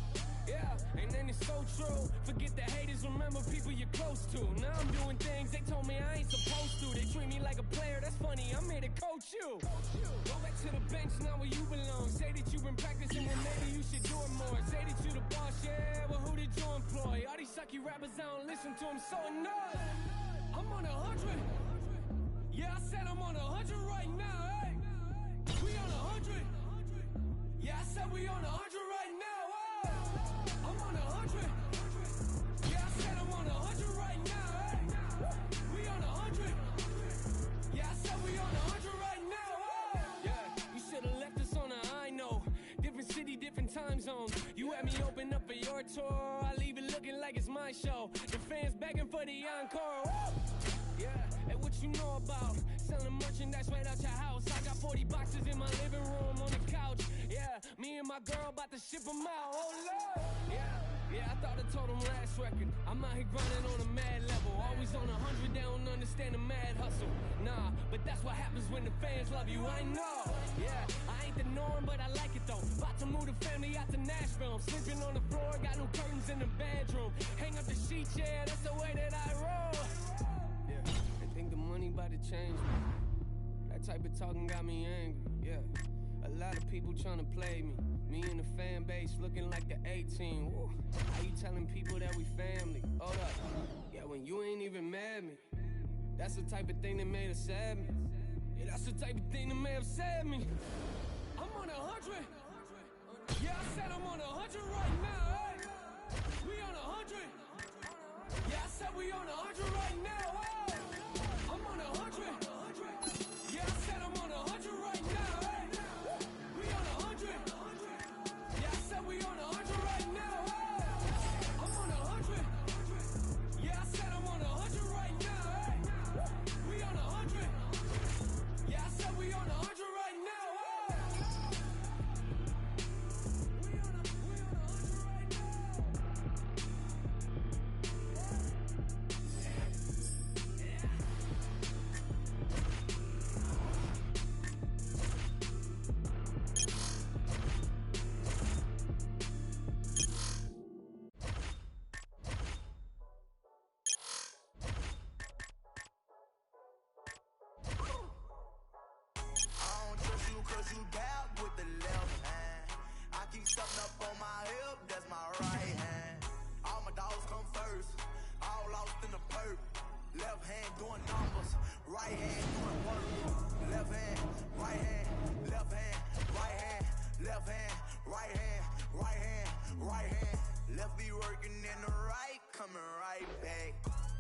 Yeah, and then it's so true. Forget the haters, remember people you're close to. Now I'm doing things they told me I ain't supposed to. They treat me like a player, that's funny, I'm here to coach you. Go back to the bench, now where you belong. Say that you've been practicing, well maybe you should do it more. Say that you the boss, yeah, well who did did you employ? All these sucky rappers, I don't listen to them, so annoyed. I'm on 100. Yeah, I said I'm on 100 right now, hey. We on 100. Yeah, I said we on 100 right now, hey. I'm on 100. Yeah, I said I'm on 100 right now, hey. We on 100. Yeah, I said we on 100 right now, hey. Yeah, you should've left us on a high note. Different city, different time zones. You had me open up for your tour. I leave it looking like it's my show. The fans begging for the encore. Woo! Yeah, and what you know about selling merchandise right out your house? I got 40 boxes in my living room on the couch. Yeah, me and my girl about to ship them out. Oh, Lord. Yeah, I thought I told them last record. I'm out here grinding on a mad level. Always on 100, they don't understand the mad hustle. Nah, but that's what happens when the fans love you, I know. Yeah, I ain't the norm, but I like it though. About to move the family out to Nashville. I'm sleeping on the floor, got new curtains in the bedroom. Hang up the sheets, yeah, that's the way that I roll. Yeah, I think the money about to change me. That type of talking got me angry, yeah. A lot of people trying to play me. Me and the fan base looking like the 18. Woo. How you telling people that we family? Hold up. Yeah, when you ain't even mad me. That's the type of thing that made us sad me. Yeah, that's the type of thing that may have sad me. I'm on 100. Yeah, I said I'm on 100 right now, hey. We on 100. Yeah, I said we on 100 right now, hey. I'm on 100. Yeah, I said I'm on 100 right now, hey. We on 100. Yeah, I said we on 100 right now, hey. I'm on 100. Yeah, I said I'm on 100 right now, hey. We on 100. Yeah, I said we on 100 right now, hey. We on 100 right now. Cause you dab with the left hand. I keep something up on my hip, that's my right hand. All my dogs come first, all lost in the perp. Left hand doing numbers, right hand doing work. Left hand, right hand, left hand, right hand, left hand, right hand, right hand, right hand. Left be working in the right, coming right back.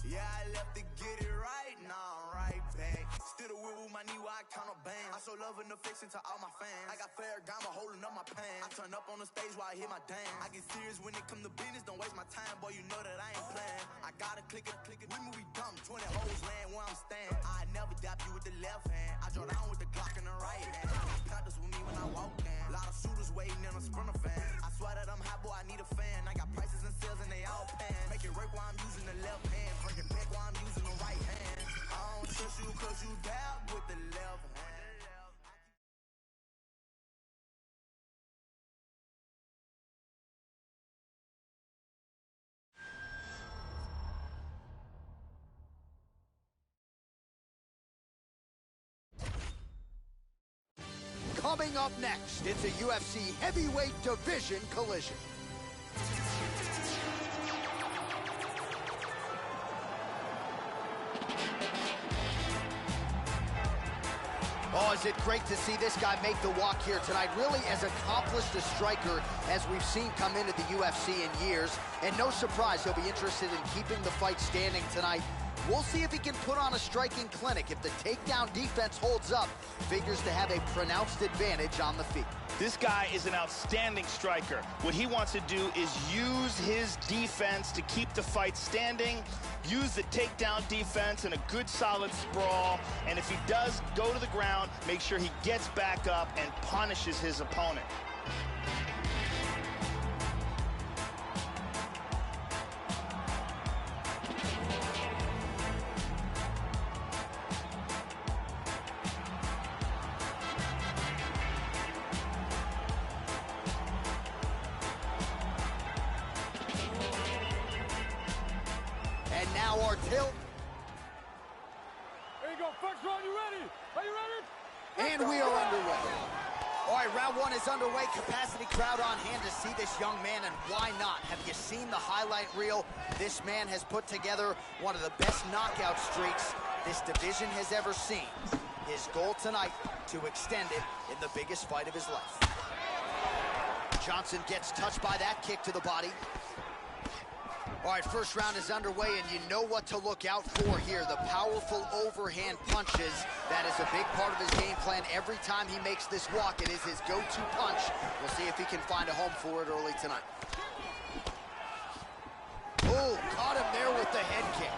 Yeah, I left to get it right, now I'm right back. Still the wheel with my knee while I count a band. I show love and affection to all my fans. I got Ferragamo holding up my pants. I turn up on the stage while I hit my dance. I get serious when it come to business, don't waste my time, boy, you know that I ain't playing. I gotta click it, we move, we dumb, 20 hoes land where I'm standing. I never dap you with the left hand. I draw down with the Glock in the right hand. I got Panthers with me when I walk in. A lot of shooters waiting in a sprinter fan. I swear that I'm hot, boy, I need a fan. I got prices and sales and they all pan. Make it work while I'm using the left hand. Bring it back while I'm using the right hand. I don't trust you cause you dab with the left hand. Coming up next, it's a UFC heavyweight division collision. Oh, is it great to see this guy make the walk here tonight. Really as accomplished a striker as we've seen come into the UFC in years. And no surprise, he'll be interested in keeping the fight standing tonight. We'll see if he can put on a striking clinic. If the takedown defense holds up, figures to have a pronounced advantage on the feet. This guy is an outstanding striker. What he wants to do is use his defense to keep the fight standing, use the takedown defense and a good solid sprawl, and if he does go to the ground, make sure he gets back up and punishes his opponent. And now our tilt. There you go, first round, you ready? Are you ready? And we are underway. All right, round one is underway. Capacity crowd on hand to see this young man, and why not? Have you seen the highlight reel? This man has put together one of the best knockout streaks this division has ever seen. His goal tonight, to extend it in the biggest fight of his life. Johnson gets touched by that kick to the body. All right, first round is underway, and you know what to look out for here. The powerful overhand punches. That is a big part of his game plan. Every time he makes this walk, it is his go-to punch. We'll see if he can find a home for it early tonight. Oh, caught him there with the head kick.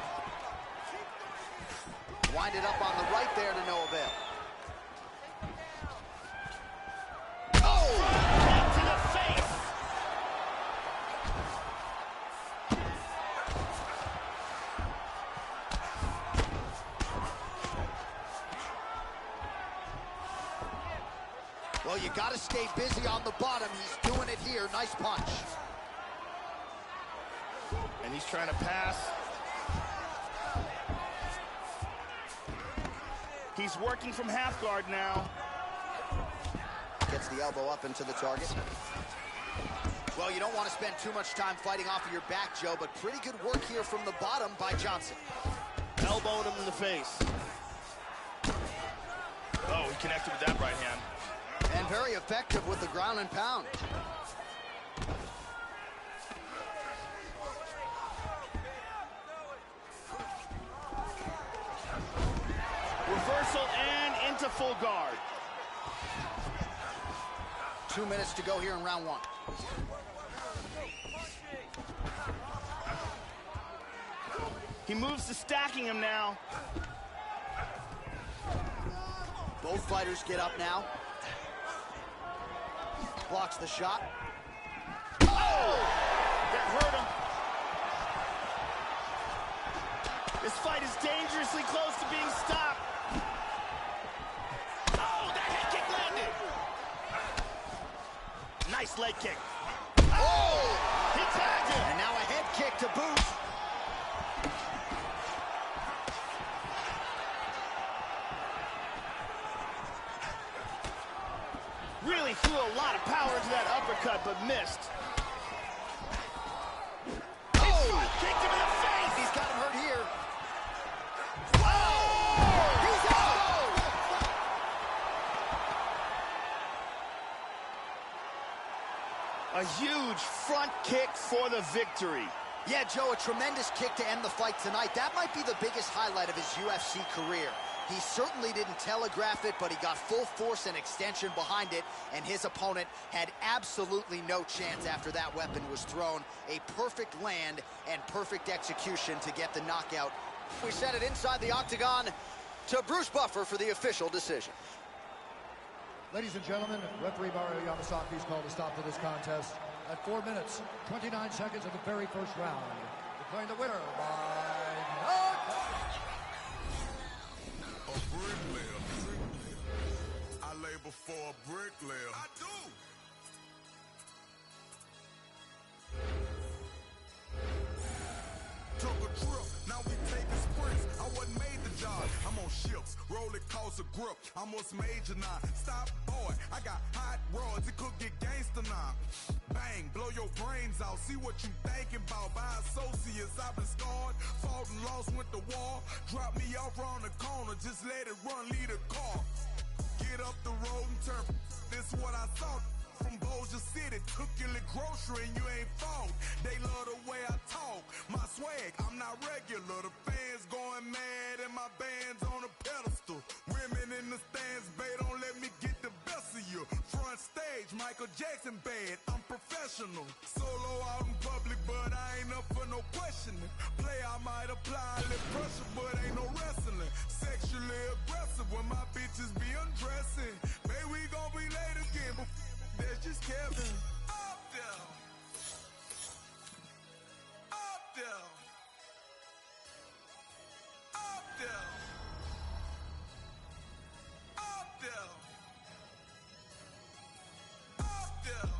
Winded up on the right there to no avail. Oh! Kick to the face! Well, you got to stay busy on the bottom. He's doing it here. Nice punch. And he's trying to pass. He's working from half guard now. Gets the elbow up into the target. Well, you don't want to spend too much time fighting off of your back, Joe, but pretty good work here from the bottom by Johnson. Elbowed him in the face. Oh, he connected with that right hand. And very effective with the ground and pound. Reversal and into full guard. 2 minutes to go here in round one. He moves to stacking him now. Both fighters get up now. Blocks the shot. Oh! That hurt him. This fight is dangerously close to being stopped. Oh, that head kick landed. Nice leg kick. Oh! He tagged him. And now a head kick to boot. Really threw a lot of power into that uppercut, but missed. Oh! Kicked him in the face! He's got him hurt here. Oh! He's out! A huge front kick for the victory. Yeah, Joe, a tremendous kick to end the fight tonight. That might be the biggest highlight of his UFC career. He certainly didn't telegraph it, but he got full force and extension behind it, and his opponent had absolutely no chance after that weapon was thrown. A perfect land and perfect execution to get the knockout. We sent it inside the octagon to Bruce Buffer for the official decision. Ladies and gentlemen, referee Mario Yamasaki's called a stop to this contest at 4 minutes, 29 seconds of the very first round, declaring the winner by knockout. A bricklayer. I labor for a bricklayer. I do. Took a trip, now we taking sprints. I wasn't made the job. I'm on ships, roll it costs a grip. I'm what's major now. Stop, boy. I got hot rods, it could get gangster now. Bang, blow your brains out. See what you thinking about. By associates, I've been scarred. Fought and lost, went to war. Drop me off around the corner, just let it run, lead a car. Get up the road and turn. This what I thought. From Bossier City, took your little grocery and you ain't fault. They love the way I talk. My swag, I'm not regular. The fans going mad and my band's on a pedestal. Women in the stands, babe, don't let me get the best of you. Front stage, Michael Jackson bad. I'm professional. Solo out in public, but I ain't up for no questioning. Play, I might apply a little pressure, but ain't no wrestling. Sexually aggressive when my bitches be undressing. Babe, we gon' be late again, but there's just Kevin. Up there. Up there. Up there. Up there. Up there.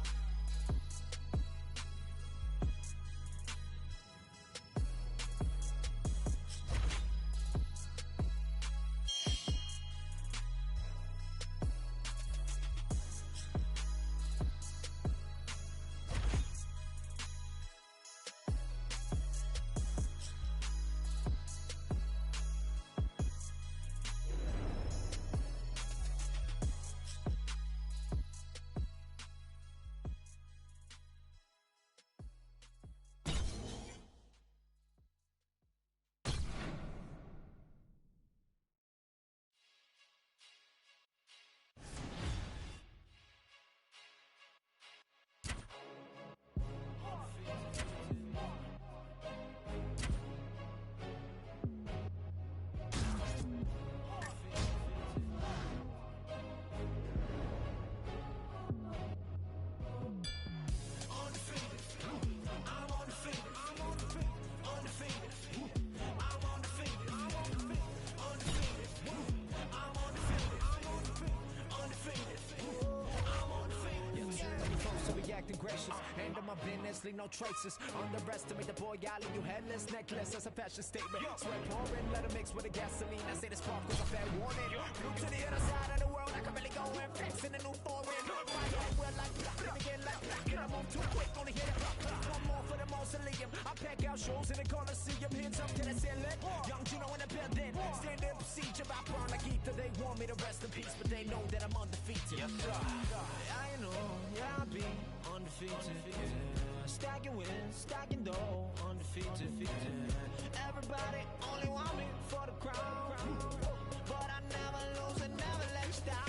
gracious. Handle my business, leave no traces. Underestimate the boy, I'll leave you headless. Necklace as a fashion statement. Sweat pouring, let it mix with the gasoline. I say the spark was a fair warning. Flew to the other side of the world, I can really go and flex in the new foreign. Well, like then again, like get I move too quick, only hit it. One more for the mausoleum. I pack out shows in the Coliseum. Hands up to the ceiling. Young Juno in the building. Stand up, siege of our like ether. They want me to rest in peace, but they know that I'm undefeated. Yes, sir. I know, yeah, I'll be undefeated. Yeah. Stacking wins, stacking dough, undefeated. Everybody only want me for the crown, but I never lose and never let you down.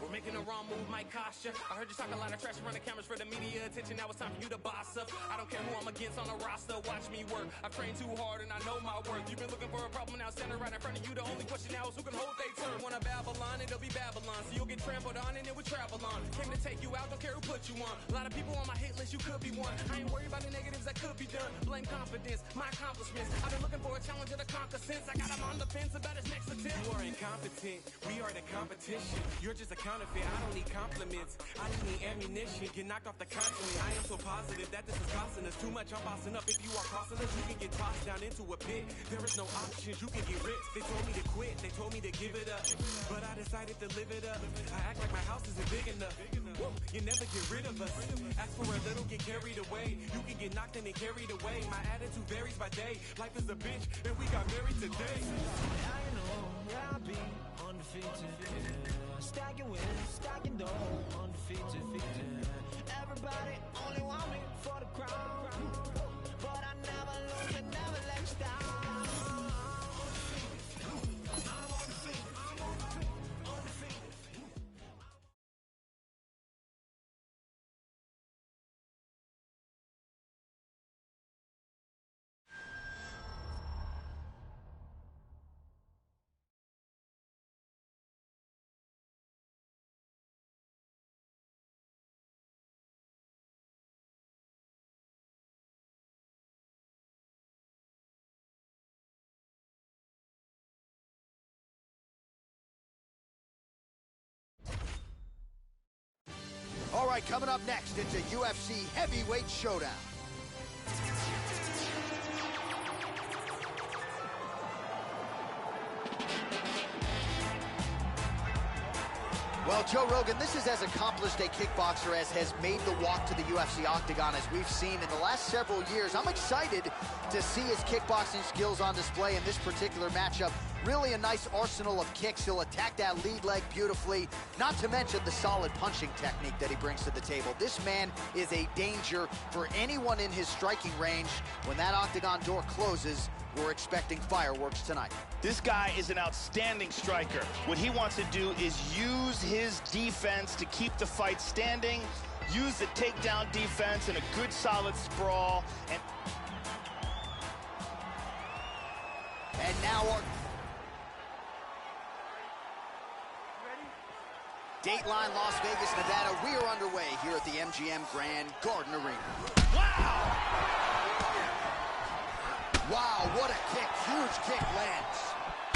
We're making the wrong move, might cost ya. I heard you talk a lot of trash around the cameras for the media attention. Now it's time for you to boss up. I don't care who I'm against on the roster. Watch me work. I've trained too hard and I know my worth. You've been looking for a problem, now center right in front of you. The only question now is who can hold they turn. Wanna Babylon, it'll be Babylon. So you'll get trampled on and it will travel on. Came to take you out, don't care who put you on. A lot of people on my hit list, you could be one. I ain't worried about the negatives that could be done. Blame confidence, my accomplishments. I've been looking for a challenge to conquer since I got him on the fence about his next attempt. You are incompetent, we are the competition. You're just a counterfeit, I don't need compliments. I just need ammunition, get knocked off the continent. I am so positive that this is costing us too much. I'm bossing up, if you are crossing us, you can get tossed down into a pit. There is no options, you can get ripped. They told me to quit, they told me to give it up, but I decided to live it up. I act like my house isn't big enough. Woo, you never get rid of us. Ask for a little, get carried away. You can get knocked and then carried away. My attitude varies by day. Life is a bitch, and we got married today. I know, yeah, I'll be undefeated. Yeah. Stacking wins, stacking dough, undefeated. Yeah. Everybody only want me for the crown, but I never lose and never let you down. All right, coming up next, it's a UFC heavyweight showdown. Well, Joe Rogan, this is as accomplished a kickboxer as has made the walk to the UFC octagon as we've seen in the last several years. I'm excited to see his kickboxing skills on display in this particular matchup. Really a nice arsenal of kicks. He'll attack that lead leg beautifully, not to mention the solid punching technique that he brings to the table. This man is a danger for anyone in his striking range. When that octagon door closes, we're expecting fireworks tonight. This guy is an outstanding striker. What he wants to do is use his defense to keep the fight standing, use the takedown defense and a good solid sprawl. And now our Dateline, Las Vegas, Nevada. We are underway here at the MGM Grand Garden Arena. Wow! Wow, what a kick. Huge kick lands.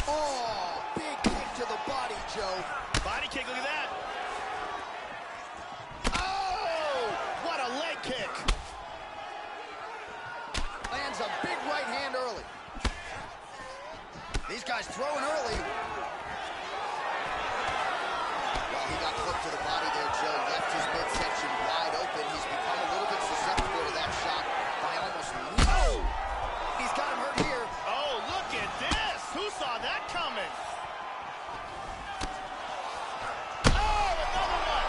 Oh, big kick to the body, Joe. Body kick, look at that. Oh, what a leg kick. Lands a big right hand early. These guys throwing early. Well, he got clipped to the body there, Joe. Left his midsection wide open. He's become a little bit susceptible to that shot by almost... Oh! He's got him hurt here. Oh, look at this. Who saw that coming? Oh, another one.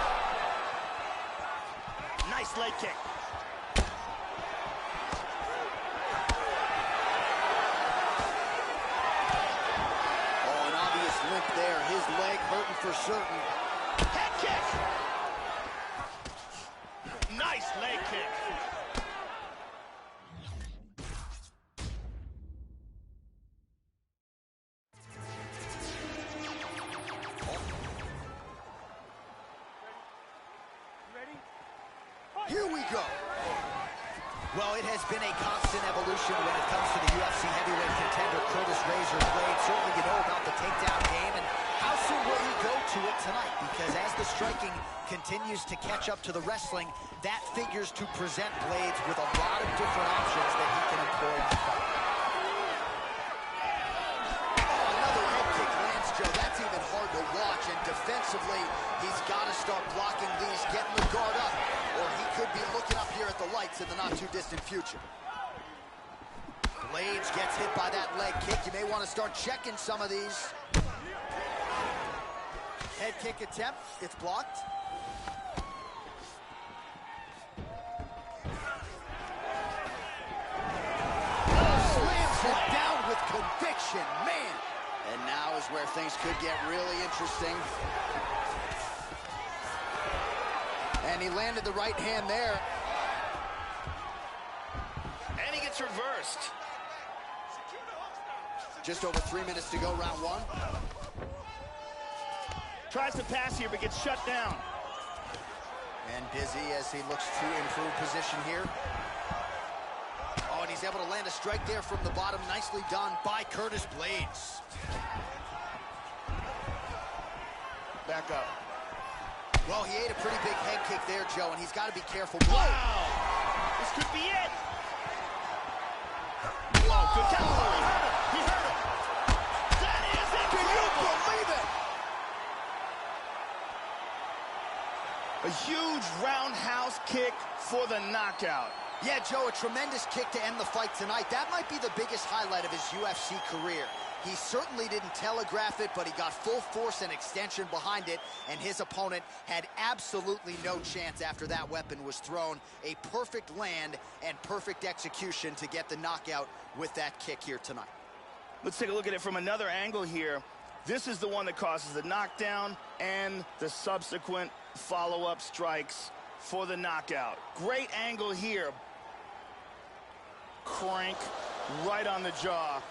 Nice leg kick. Oh, an obvious limp there. His leg hurting for certain. Head kick. Nice leg kick. here we go. Well, it has been a constant evolution when it comes to the UFC heavyweight contender, Curtis Razor Blade. Certainly you know about the takedown game, and how soon will he go to it tonight? Because as the striking continues to catch up to the wrestling, that figures to present Blades with a lot of different options that he can employ on the fight. Oh, another head kick lands, Joe. That's even hard to watch, and defensively, he's got to start blocking these, getting the guard up, or he could be looking up here at the lights in the not-too-distant future. Blades gets hit by that leg kick. You may want to start checking some of these. Head kick attempt, it's blocked. Slams it down with conviction, man. And now is where things could get really interesting. And he landed the right hand there. And he gets reversed. Just over 3 minutes to go, round one. Tries to pass here, but gets shut down. And busy as he looks to improve position here. Oh, and he's able to land a strike there from the bottom. Nicely done by Curtis Blades. Back up. Well, he ate a pretty big head kick there, Joe, and he's got to be careful. Wow! This could be it. Whoa, good counter. He hurt him. That is it. Can you believe it? A huge roundhouse kick for the knockout. Yeah, Joe, a tremendous kick to end the fight tonight. That might be the biggest highlight of his UFC career. He certainly didn't telegraph it, but he got full force and extension behind it, and his opponent had absolutely no chance after that weapon was thrown. A perfect land and perfect execution to get the knockout with that kick here tonight. Let's take a look at it from another angle here. This is the one that causes the knockdown and the subsequent follow-up strikes for the knockout. Great angle here. Crank right on the jaw.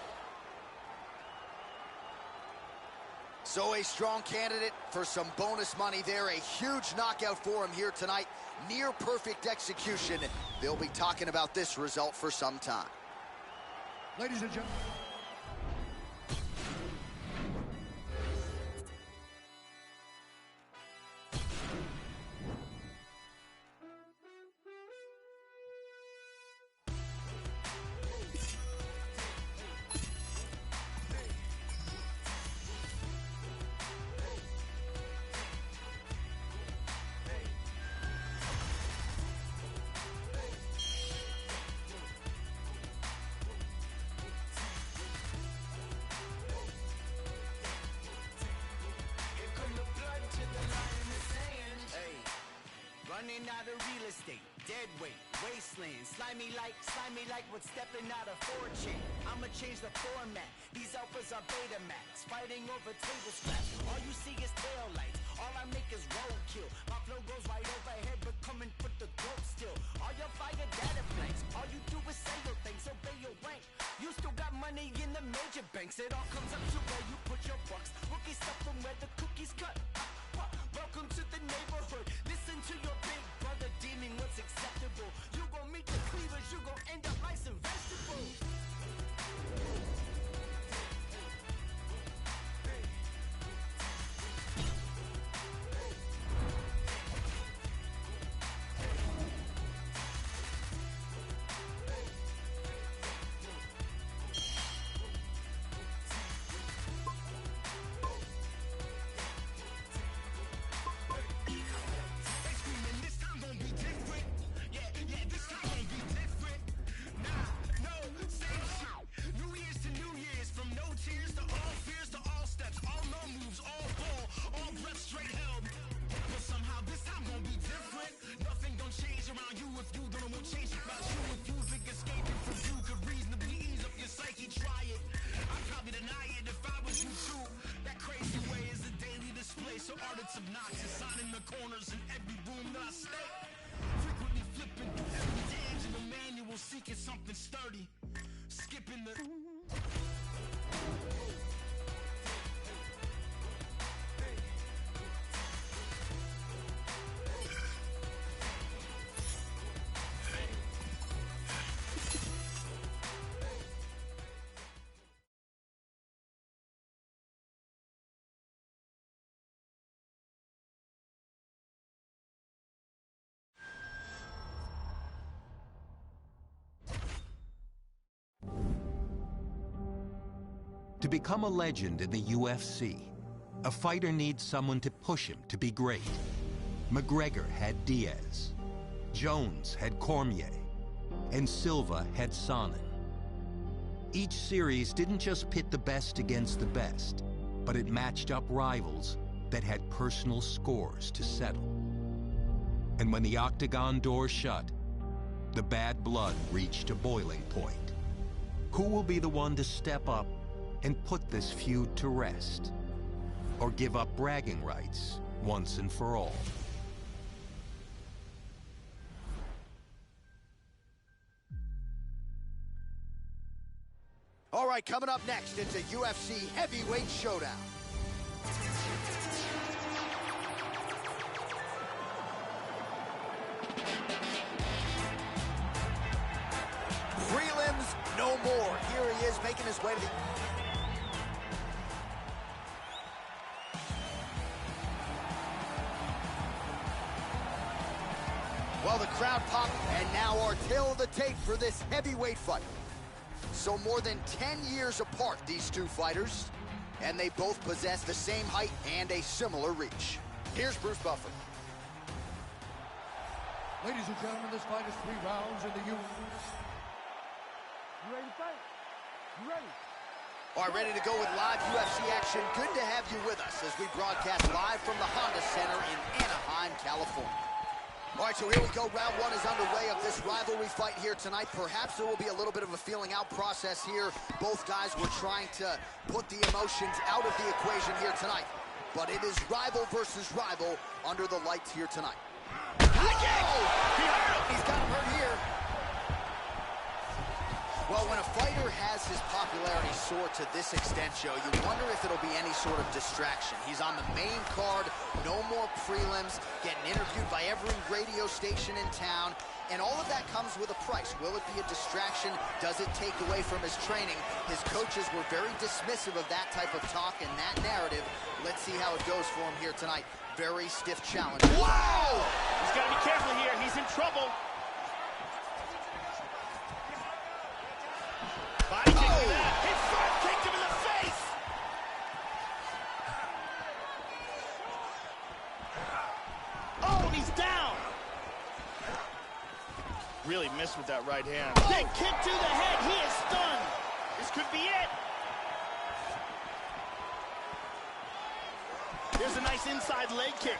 So a strong candidate for some bonus money there. A huge knockout for him here tonight. Near perfect execution. They'll be talking about this result for some time. Ladies and gentlemen. Running out of real estate, dead weight, wasteland, slimy like what's stepping out of 4chan. I'ma change the format, these alphas are Betamax, fighting over table scraps. All you see is tail lights, all I make is roadkill. My flow goes right overhead, but coming for the throat still. All your fire data blanks, all you do is say your things, obey your rank. You still got money in the major banks, it all comes up to where you put your bucks. Rookie stuff from where the cookies cut. Welcome to the neighborhood. Listen to your big brother deeming what's acceptable. You gon' meet the cleavers, you gon' end up like some vegetables. Obnoxious, signing the corners in every room that I stay. Frequently flipping through every page in the manual, seeking something sturdy. Skipping the... To become a legend in the UFC, a fighter needs someone to push him to be great. McGregor had Diaz, Jones had Cormier, and Silva had Sonnen. Each series didn't just pit the best against the best, but it matched up rivals that had personal scores to settle. And when the octagon door shut, the bad blood reached a boiling point. Who will be the one to step up and put this feud to rest? Or give up bragging rights once and for all? All right, coming up next, it's a UFC heavyweight showdown. Prelims no more. Here he is making his way to the... Well, the crowd popped, and now our tale of the tape for this heavyweight fight. So more than 10 years apart, these two fighters, and they both possess the same height and a similar reach. Here's Bruce Buffer. Ladies and gentlemen, this fight is 3 rounds in the UFC. You ready to fight? You ready? All right, ready to go with live UFC action. Good to have you with us as we broadcast live from the Honda Center in Anaheim, California. All right, so here we go. Round 1 is underway of this rivalry fight here tonight. Perhaps there will be a little bit of a feeling out process here. Both guys were trying to put the emotions out of the equation here tonight. But it is rival versus rival under the lights here tonight. He's got him hurt here. Well, when a fighter has his popularity soar to this extent, Joe, you wonder if it'll be any sort of distraction. He's on the main card, no more prelims, getting interviewed by every radio station in town, and all of that comes with a price. Will it be a distraction? Does it take away from his training? His coaches were very dismissive of that type of talk and that narrative. Let's see how it goes for him here tonight. Very stiff challenge. Wow! He's got to be careful here. He's in trouble. Body kick to that. He front kicked him in the face. Oh, and he's down. Really missed with that right hand. Big kick to the head. He is stunned. This could be it. Here's a nice inside leg kick.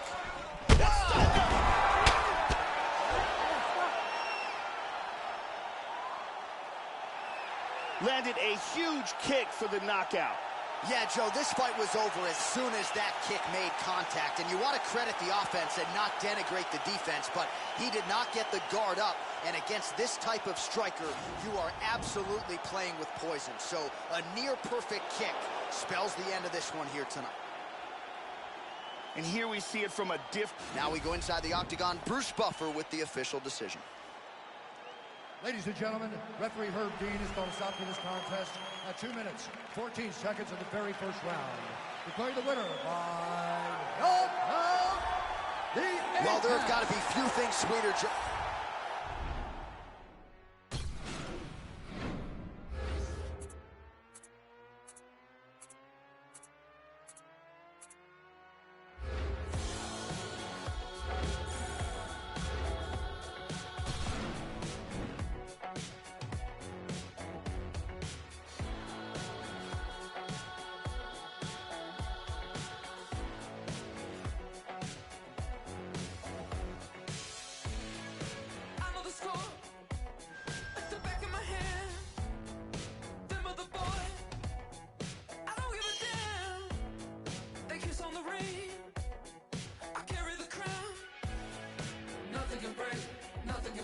That's stunned him. Landed a huge kick for the knockout. Yeah, Joe, this fight was over as soon as that kick made contact. And you want to credit the offense and not denigrate the defense, but he did not get the guard up. And against this type of striker, you are absolutely playing with poison. So a near-perfect kick spells the end of this one here tonight. And here we see it from a Now we go inside the octagon. Bruce Buffer with the official decision. Ladies and gentlemen, referee Herb Dean is going to stop to this contest at 2 minutes, 14 seconds of the very first round. Declaring the winner by knockout, the Well, there have got to be few things sweeter, Joe.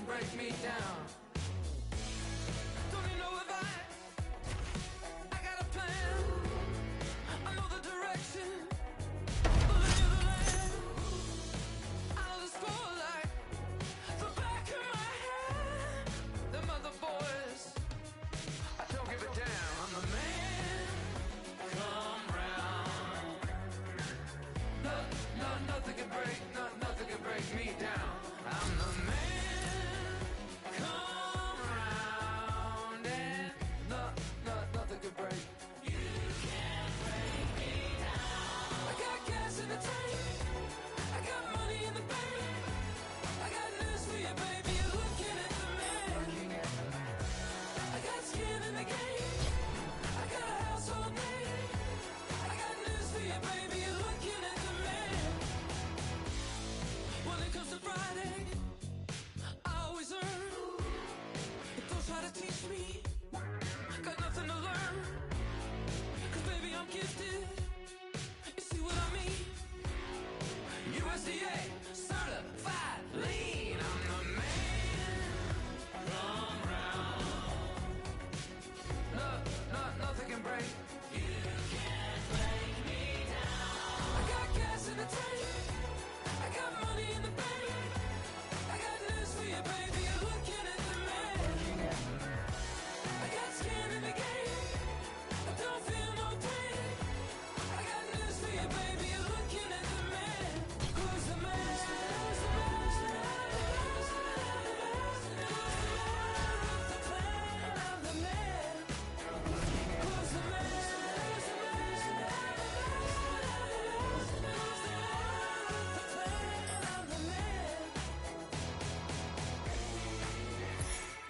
break me down. Don't you know if I got a plan. I know the direction, the lay of the land. I know the score like the back of my hand. Them other boys, I don't give a damn. I'm the man. Come round. Nothing can break, nothing can break me down. I'm the man. Come teach me. Got nothing to learn. Cause baby, I'm gifted. You see what I mean? USDA certified lean. I'm the man. Run round. Nothing can break. You can't break me down. I got gas in the tank. I got money in the bank. I got news for you, baby. You're looking at the man. I got skin in the game. I don't feel no pain. I got news for you, baby. You're looking at the man. Who's the man? Who's the man? Who's the man of the plan? I'm the man. Who's the man? Who's the man? Who's the man of the plan? I'm the man.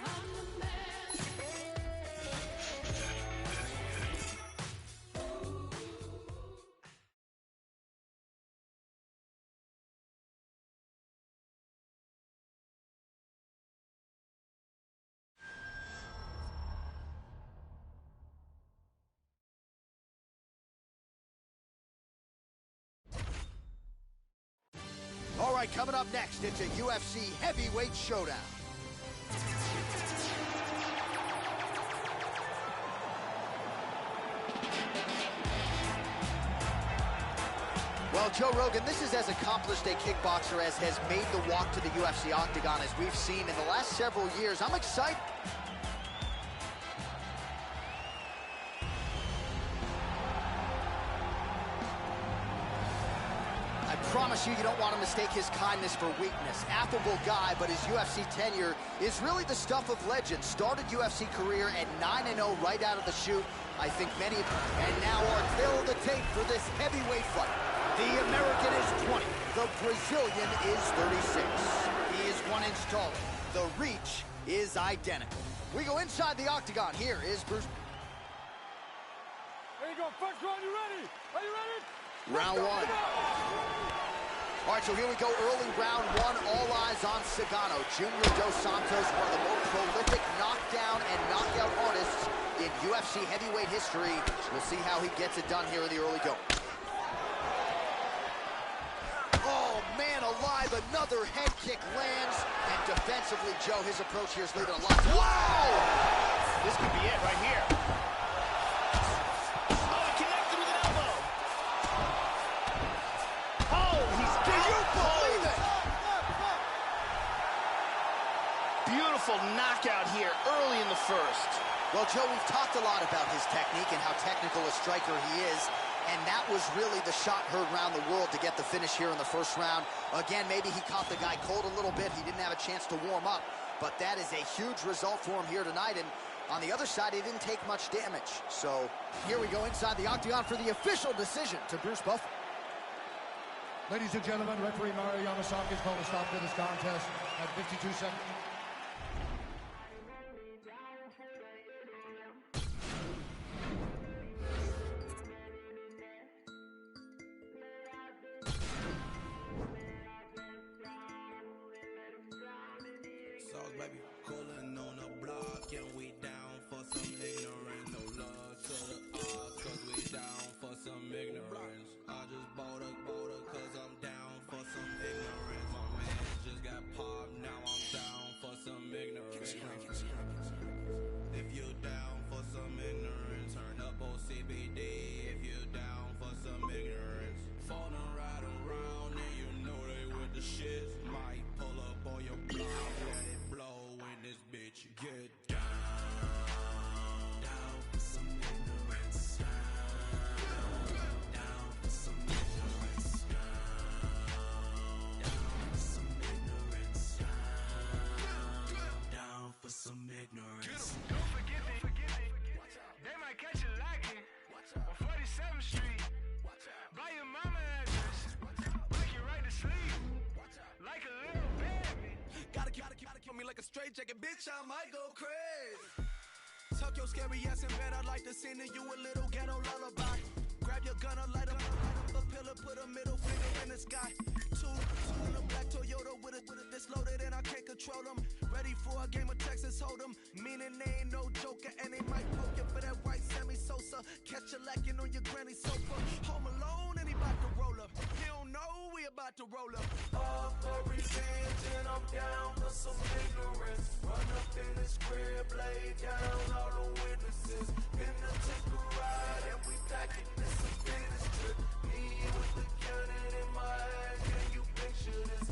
I'm the man. All right, coming up next, it's a UFC heavyweight showdown. Well, Joe Rogan, this is as accomplished a kickboxer as has made the walk to the UFC octagon as we've seen in the last several years. I'm excited. I promise you don't want to mistake his kindness for weakness. Affable guy, but his UFC tenure is really the stuff of legends. Started UFC career at 9-0 right out of the chute. I think many, and now our tale of the tape for this heavyweight fight. The American is 20. The Brazilian is 36. He is 1 inch taller. The reach is identical. We go inside the octagon. Here is Bruce. There you go. First round, you ready? Are you ready? Round one. All right, so here we go, early round one. All eyes on Cigano. Junior Dos Santos, one of the most prolific knockdown and knockout artists in UFC heavyweight history. We'll see how he gets it done here in the early go. Oh, man alive, another head kick lands. And defensively, Joe, his approach here is leaving a lot. Whoa! This could be it right here. Oh, he connected with an elbow. Oh, he's Do you believe it? beautiful knockout here early in the first. Well, Joe, we've talked a lot about his technique and how technical a striker he is. And that was really the shot heard around the world to get the finish here in the first round. Again, maybe he caught the guy cold a little bit. He didn't have a chance to warm up. But that is a huge result for him here tonight. And on the other side, he didn't take much damage. So here we go inside the octagon for the official decision to Bruce Buffer. Ladies and gentlemen, referee Mario Yamasaki has called a stop to this contest at 52 seconds. Sauce, baby, coolin' on the block, and we down for some ignorance. No love to the odds, cause we down for some ignorance. I just bought a cause I'm down for some ignorance. My man just got popped, now I'm down for some ignorance. If you down for some ignorance, turn up on CBD. If you down for some ignorance, phoning right around and you know they with the shit. Might pull up on your block, let it blow in this bitch. Get down for some ignorance. Down for some ignorance. Down for some ignorance. Down for some ignorance. Don't forget it. They might catch you lacking on 47th Street. Buy your mama address. Make you right to sleep. Like a little baby. Gotta kill me like a straight jacket, bitch, I might go crazy. Tuck your scary ass in bed, I'd like to sing to you a little ghetto lullaby. Grab your gun, light up a pillar, put a middle finger in the sky. Two in a black Toyota with a that's loaded and I can't control them. Ready for a game of Texas Hold'em, meaning they about to roll up. Up for revenge and I'm down for some ignorance. Run up in this crib, lay down all the witnesses. Finna take a ride and we packing this a business trip. Me with the cannon in my hand, can you picture this?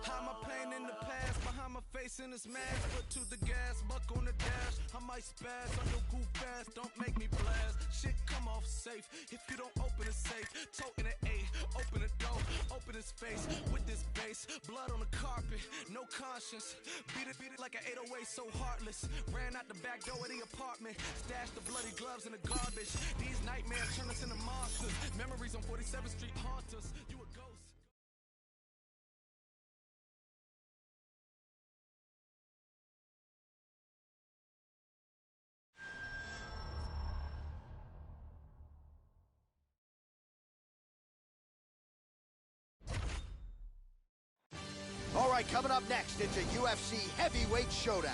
How my plane in the past, behind my face in this mask. Foot to the gas, buck on the dash. I might spaz on your goof fast, don't make me blast. Shit come off safe if you don't open the safe. Toting an A, open the door, open his face with this bass. Blood on the carpet, no conscience. Beat it like an 808, so heartless. Ran out the back door of the apartment, stashed the bloody gloves in the garbage. These nightmares turn us into monsters. Memories on 47th Street haunt us. You a ghost. All right, coming up next, it's a UFC heavyweight showdown.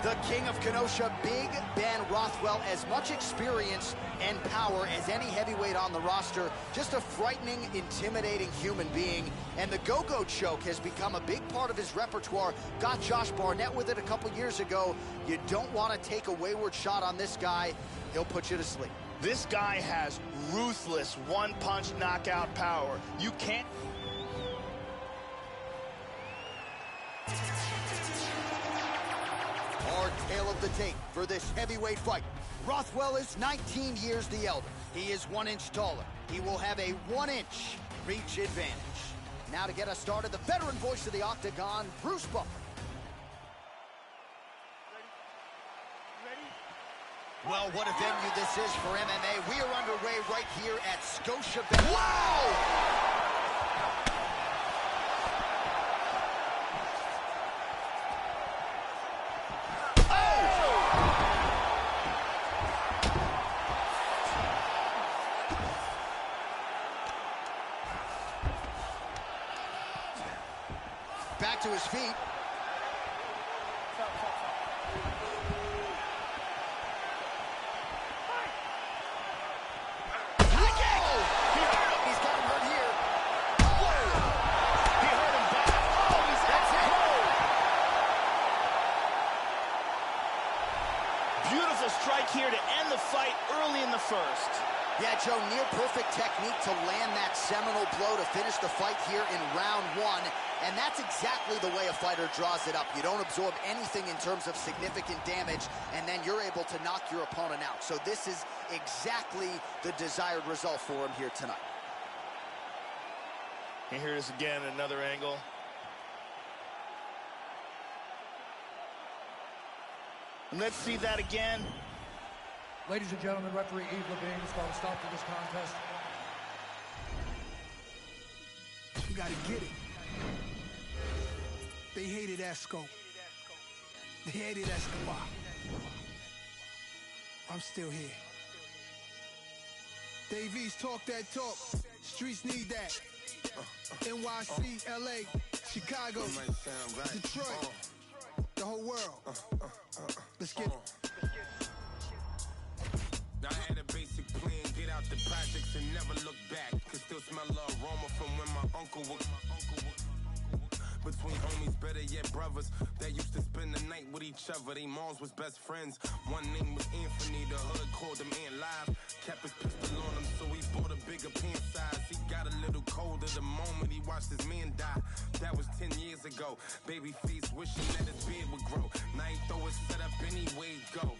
The King of Kenosha, Big Ben Rothwell, as much experience and power as any heavyweight on the roster. Just a frightening, intimidating human being. And the go-go choke has become a big part of his repertoire. Got Josh Barnett with it a couple years ago. You don't want to take a wayward shot on this guy. He'll put you to sleep. This guy has ruthless one-punch knockout power. You can't... Hard tale of the tape for this heavyweight fight. Rothwell is 19 years the elder. He is 1 inch taller. He will have a 1 inch reach advantage. Now to get us started, the veteran voice of the Octagon, Bruce Buffer. Well, what a venue this is for MMA. We are underway right here at Scotiabank. Whoa! Back to his feet. Strike here to end the fight early in the first. Yeah, Joe, near perfect technique to land that seminal blow to finish the fight here in round one. And that's exactly the way a fighter draws it up. You don't absorb anything in terms of significant damage, and then you're able to knock your opponent out. So this is exactly the desired result for him here tonight. And here it is again, another angle. And let's see that again. Ladies and gentlemen, referee Yves Levine has called a stop to this contest. You gotta get it. They hated Esco. They hated Escobar. I'm still here. Davies, talk that talk. Streets need that. NYC, LA, Chicago, Detroit, the whole world. Let's get it. I had a basic plan, get out the projects and never look back. Could still smell the aroma from when my uncle was. Between homies, better yet brothers, that used to spend the night with each other. They moms was best friends. One name was Anthony, the hood called him Ant Live. Kept his pistol on him, so he bought a bigger pant size. He got a little colder the moment he watched his man die. That was 10 years ago. Babyface wishing that his beard would grow. Now he throw his set up anyway, go.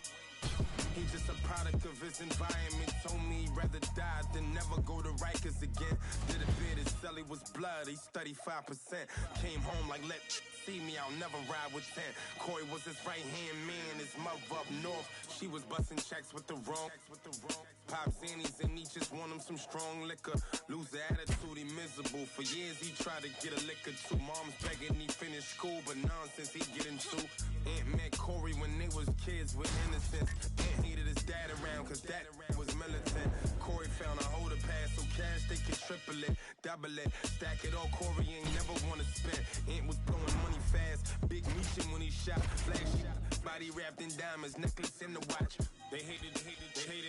He just a product of his environment. Told me he'd rather die than never go to Rikers again. Did a bid, his celly was blood, he's 35%. Came home like, let see me, I'll never ride with 10. Corey was his right-hand man, his mother up north. She was busting checks with the wrong. Pop Zannies and he just want him some strong liquor. Lose the attitude, he miserable. For years he tried to get a liquor too. Mom's begging he finished school, but nonsense he get into. Aunt met Corey when they was kids with innocence. Aunt hated his dad around cause that was militant. Corey found a holder pass so cash they could triple it. double it. Stack it all, Corey ain't never wanna spend. Ant was throwing money fast. Big mission when he shot. Flash shot. Body wrapped in diamonds, necklace in the watch. They hated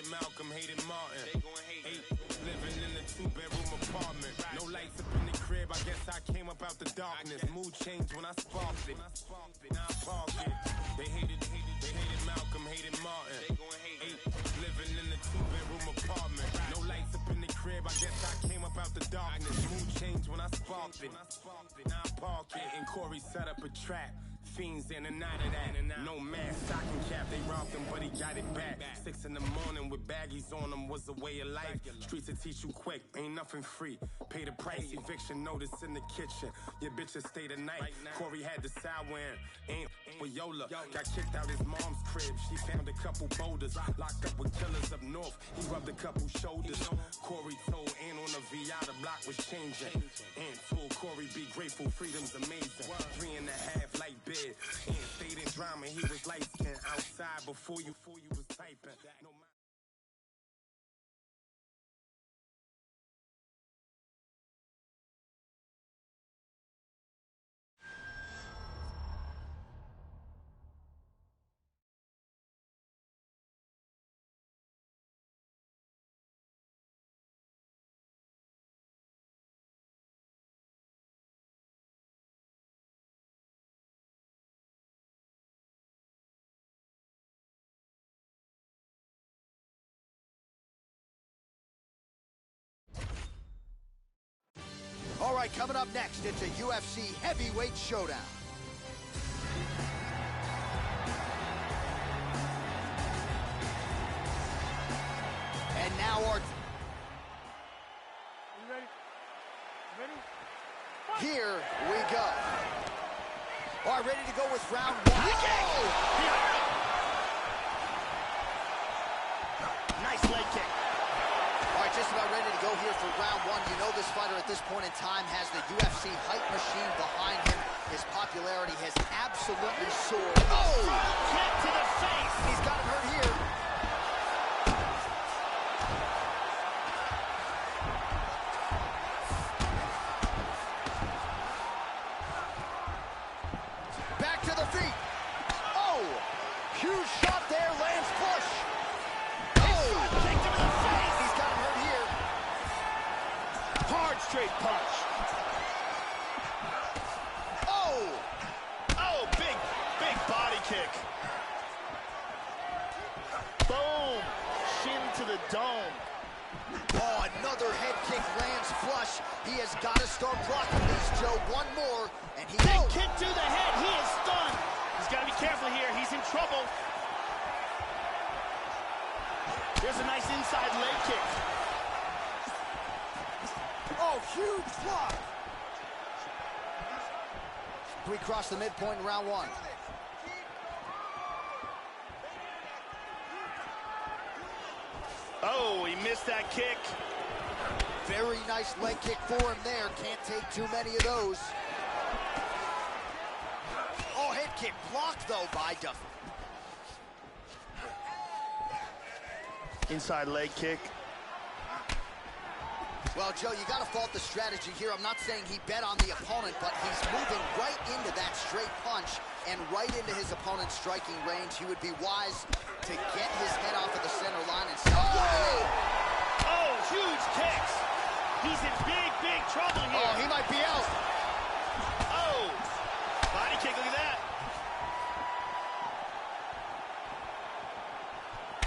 Malcolm, hated Martin. They gon' hate. Living in a 2-bedroom apartment. No lights up in the crib, I guess I came up out the darkness. Mood changed when I sparked it. Now I park it. They hated Malcolm, hated Martin. They gon' hate. Living in a 2-bedroom apartment. No lights up in the crib, I guess I came up out the darkness. Mood changed when I sparked it. Now I park it. And Corey set up a trap. Fiends in and out of that. No mask, stocking cap, they robbed him, but he got it back. 6 in the morning with baggies on them was a way of life. Streets will teach you quick, ain't nothing free. Pay the price, eviction notice in the kitchen. Your bitches stay the night. Corey had the sour ain't with Yola. Got kicked out his mom's crib. She found a couple boulders. Locked up with killers up north. He rubbed a couple shoulders. Corey told Ant on the VI the block was changing. Ant told Corey be grateful, freedom's amazing. 3.5 like bed. Ant stayed in drama, he was light skinned outside before you was typing. No matter. All right, coming up next, it's a UFC heavyweight showdown. And now our... You ready? Ready? Here we go. All right, ready to go with round one. Nice leg kick. All right, just about ready to go here for round one. You know this fighter at this point in time has the UFC hype machine behind him. His popularity has absolutely soared. Oh! Kick to the face. He's got him hurt here. Back to the feet. Oh! Huge shot there, lands flush. Oh! Kicked him in the face. He's got him hurt here. Hard straight punch. Oh! Oh, big body kick. Boom. Shin to the dome. Oh, another head kick lands flush. He has got to start blocking these, Joe. One more, and he... Big kick to the head. He is stunned. He's got to be careful here. He's in trouble. There's a nice inside leg kick. Oh, huge block. We cross the midpoint in round one. Oh, he missed that kick. Very nice leg kick for him there. Can't take too many of those. Oh, head kick blocked, though, by Duffy. Inside leg kick. Well, Joe, you got to fault the strategy here. I'm not saying he bet on the opponent, but he's moving right into that straight punch and right into his opponent's striking range. He would be wise to get his head off of the center line and stop going in. Oh, huge kicks. He's in big trouble here. Oh, he might be out. Oh, body kick, look at that.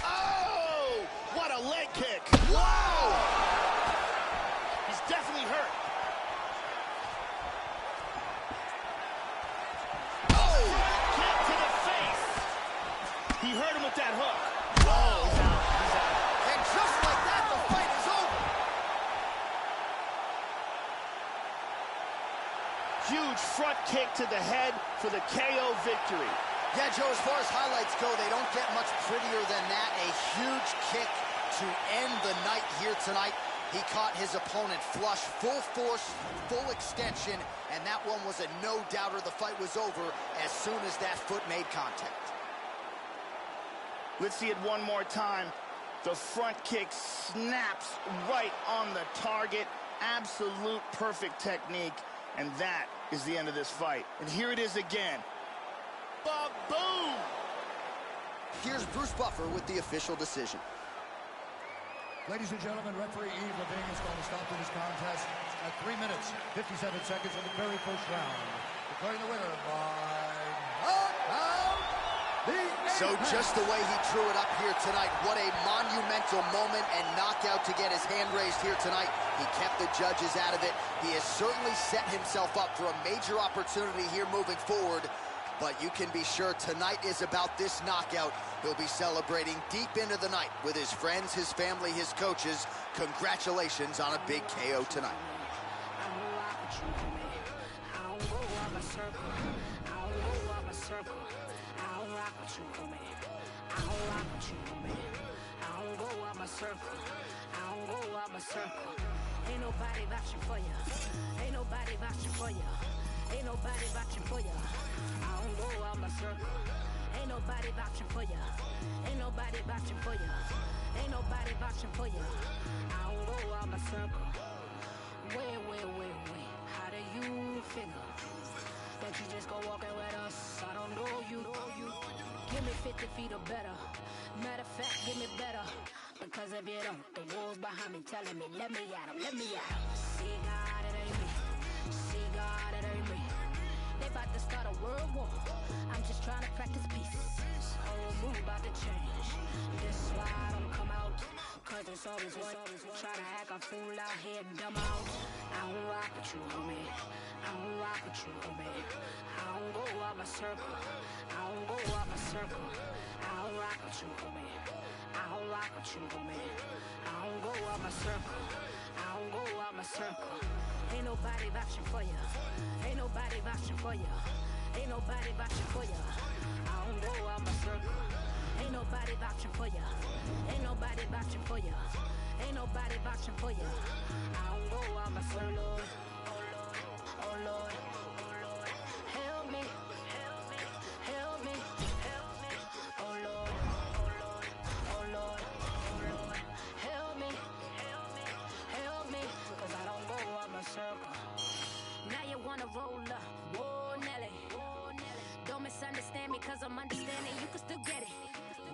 Oh, what a leg kick. Wow. He's definitely hurt. Oh! Kick to the face. He hurt him with that hook. Oh, he's out. He's out. And just like that, the fight is over. Huge front kick to the head for the KO victory. Yeah, Joe, as far as highlights go, they don't get much prettier than that. A huge kick to end the night here tonight. He caught his opponent flush, full force, full extension, and that one was a no-doubter. The fight was over as soon as that foot made contact. Let's see it one more time. The front kick snaps right on the target. Absolute perfect technique, and that is the end of this fight. And here it is again. Ba-boom! Here's Bruce Buffer with the official decision. Ladies and gentlemen, referee Yves Levine is going to stop to this contest at 3 minutes, 57 seconds of the very first round. Declaring the winner by knockout, So just the way he drew it up here tonight, what a monumental moment and knockout to get his hand raised here tonight. He kept the judges out of it. He has certainly set himself up for a major opportunity here moving forward. But you can be sure tonight is about this knockout. He'll be celebrating deep into the night with his friends, his family, his coaches. Congratulations on a big KO tonight. Ain't nobody vouching for you. Ain't nobody vouching for you. Ain't nobody vouching for you. I don't go out my circle. Ain't nobody vouching for you. Ain't nobody vouching for you. Ain't nobody vouching for you. I don't go out my circle. Wait. How do you figure that you just go walking with us? I don't know you. Give me 50 feet or better. Matter of fact, give me better. Because if you don't, the wolves behind me telling me, let me at 'em, let me at 'em. See God, it ain't me. See God, it ain't me. They about to start a world war. I'm just trying to practice peace. Whole mood about to change. This is why I don't come out. Cause it's always one. Try to act a fool out here and dumb out. I don't rock with you, homie. I don't rock with you, homie. I don't go out my circle. I don't go out my circle. I don't rock with you, homie. I don't rock with you, homie. I don't go out my circle. I don't go out my circle. Ain't nobody vouching for you. Ain't nobody vouching for you. Ain't nobody vouching for you. I don't go out my circle. Ain't nobody vouching for you. Ain't nobody vouching for you. Ain't nobody vouching for you. I don't go out my circle. Oh Lord, help me, help me, oh Lord, help me, cause I don't go out my circle. Now you wanna roll up, whoa Nelly, don't misunderstand me cause I'm understanding you can still get it.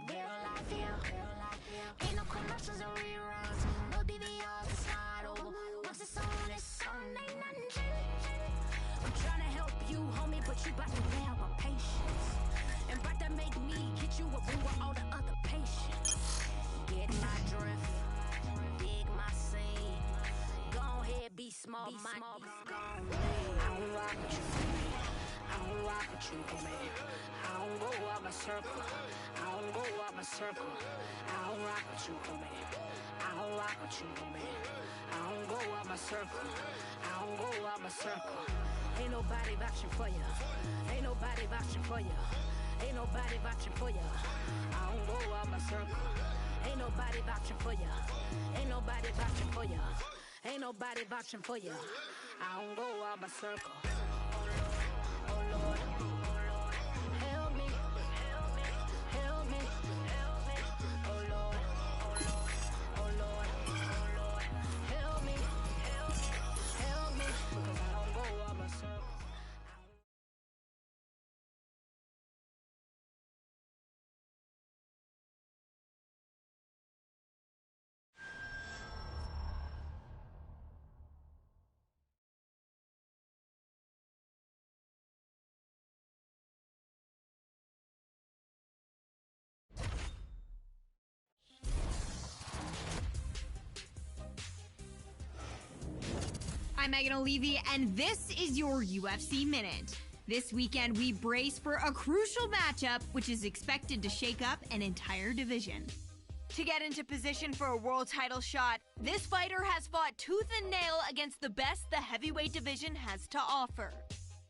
Real life, yeah, ain't no commercials or reruns, no DVRs, it's not over. Once it's on, ain't nothing changed. I'm trying to help you, homie, but you bout to wear my patience. And bout to make me get you a ring with all the other patients. Get my drift, dig my scene. Go ahead, be small, my gone. I don't rock with you, homie. I don't rock with you, homie. I don't go out my circle. I don't go out my circle. I don't rock with you, homie. I don't rock with you, homie. I don't go out my circle. I don't go out my circle. Ain't nobody vouching for you. Ain't nobody vouching for you. Ain't nobody vouching for you. I don't go out my circle. Ain't nobody vouching for you. Ain't nobody vouching for you. Ain't nobody vouching for you. I don't go out my circle. Oh Lord, help me, help me, oh Lord, help me, because I don't go out my circle. I'm Megan O'Leary, and this is your UFC Minute. This weekend, we brace for a crucial matchup, which is expected to shake up an entire division. To get into position for a world title shot, this fighter has fought tooth and nail against the best the heavyweight division has to offer.